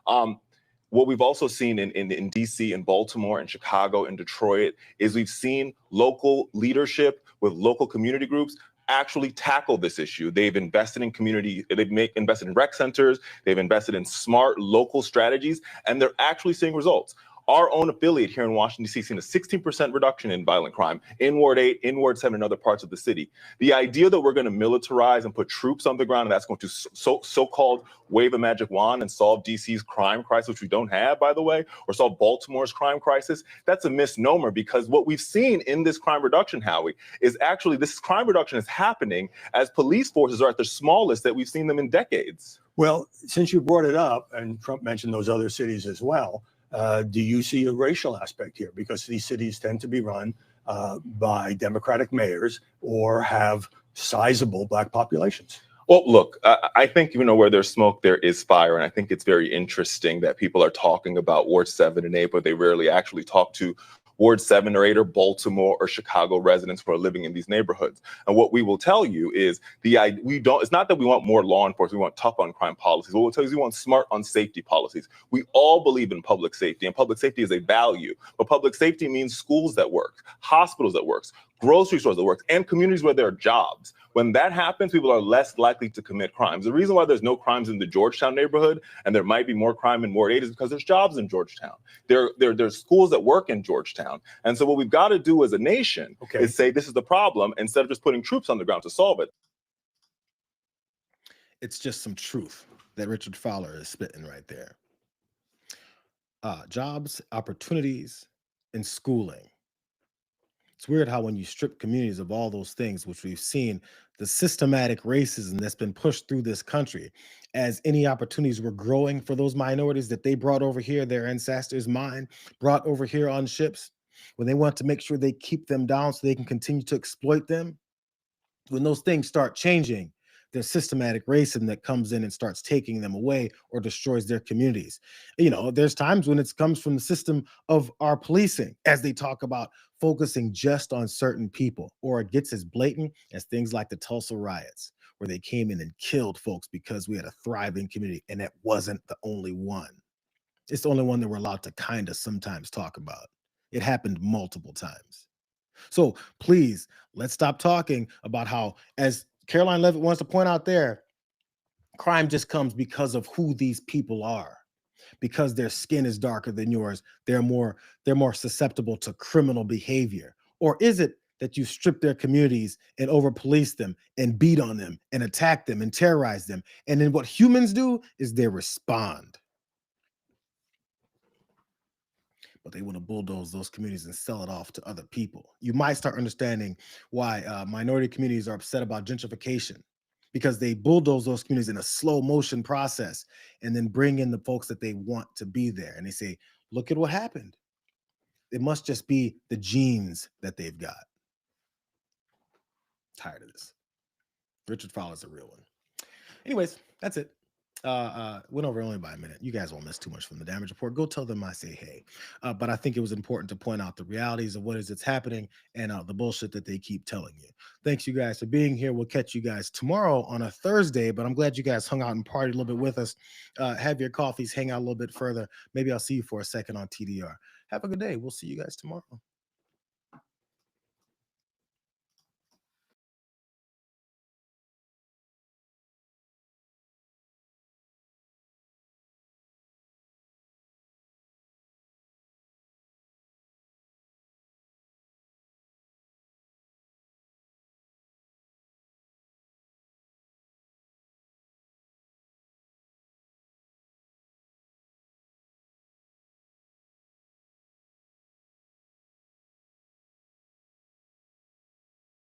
What we've also seen in DC, in Baltimore, in Chicago, in Detroit, is we've seen local leadership with local community groups actually tackle this issue. They've invested in community, invested in rec centers, they've invested in smart local strategies, and they're actually seeing results. Our own affiliate here in Washington, D.C. seen a 16% reduction in violent crime in Ward 8, in Ward 7, and other parts of the city. The idea that we're going to militarize and put troops on the ground and that's going to so-called wave a magic wand and solve D.C.'s crime crisis, which we don't have, by the way, or solve Baltimore's crime crisis, that's a misnomer, because what we've seen in this crime reduction, Howie, is actually this crime reduction is happening as police forces are at the smallest that we've seen them in decades. Well, since you brought it up, and Trump mentioned those other cities as well, do you see a racial aspect here? Because these cities tend to be run by Democratic mayors or have sizable Black populations. Well, look, I think, where there's smoke, there is fire. And I think it's very interesting that people are talking about Ward 7 and 8, but they rarely actually talk to Ward 7 or 8 or Baltimore or Chicago residents who are living in these neighborhoods. And what we will tell you is it's not that we want more law enforcement, we want tough on crime policies. What we'll tell you is we want smart on safety policies. We all believe in public safety, and public safety is a value. But public safety means schools that work, hospitals that work, grocery stores that work, and communities where there are jobs. When that happens, people are less likely to commit crimes. The reason why there's no crimes in the Georgetown neighborhood and there might be more crime in Ward 8 is because there's jobs in Georgetown. There's schools that work in Georgetown. And so what we've got to do as a nation is say this is the problem instead of just putting troops on the ground to solve it. It's just some truth that Richard Fowler is spitting right there. Jobs, opportunities, and schooling. It's weird how when you strip communities of all those things, which we've seen, the systematic racism that's been pushed through this country, as any opportunities were growing for those minorities that they brought over here, their ancestors, mine, brought over here on ships, when they want to make sure they keep them down so they can continue to exploit them, when those things start changing, there's systematic racism that comes in and starts taking them away or destroys their communities. There's times when it comes from the system of our policing, as they talk about focusing just on certain people, or it gets as blatant as things like the Tulsa riots, where they came in and killed folks because we had a thriving community, and that wasn't the only one. It's the only one that we're allowed to kind of sometimes talk about. It happened multiple times. So please, let's stop talking about how, as Caroline Levitt wants to point out there, crime just comes because of who these people are, because their skin is darker than yours. They're more susceptible to criminal behavior. Or is it that you strip their communities and over police them and beat on them and attack them and terrorize them? And then what humans do is they respond. But they want to bulldoze those communities and sell it off to other people. You might start understanding why minority communities are upset about gentrification, because they bulldoze those communities in a slow motion process and then bring in the folks that they want to be there. And they say, look at what happened. It must just be the genes that they've got. Tired of this. Richard Fowler's a real one. Anyways, that's it. Went over only by a minute. You guys won't miss too much from the damage report. Go tell them I say hey. But I think it was important to point out the realities of what is it's happening and the bullshit that they keep telling you. Thanks you guys for being here. We'll catch you guys tomorrow on a Thursday, but I'm glad you guys hung out and partied a little bit with us. Have your coffees, hang out a little bit further. Maybe I'll see you for a second on TDR. Have a good day. We'll see you guys tomorrow.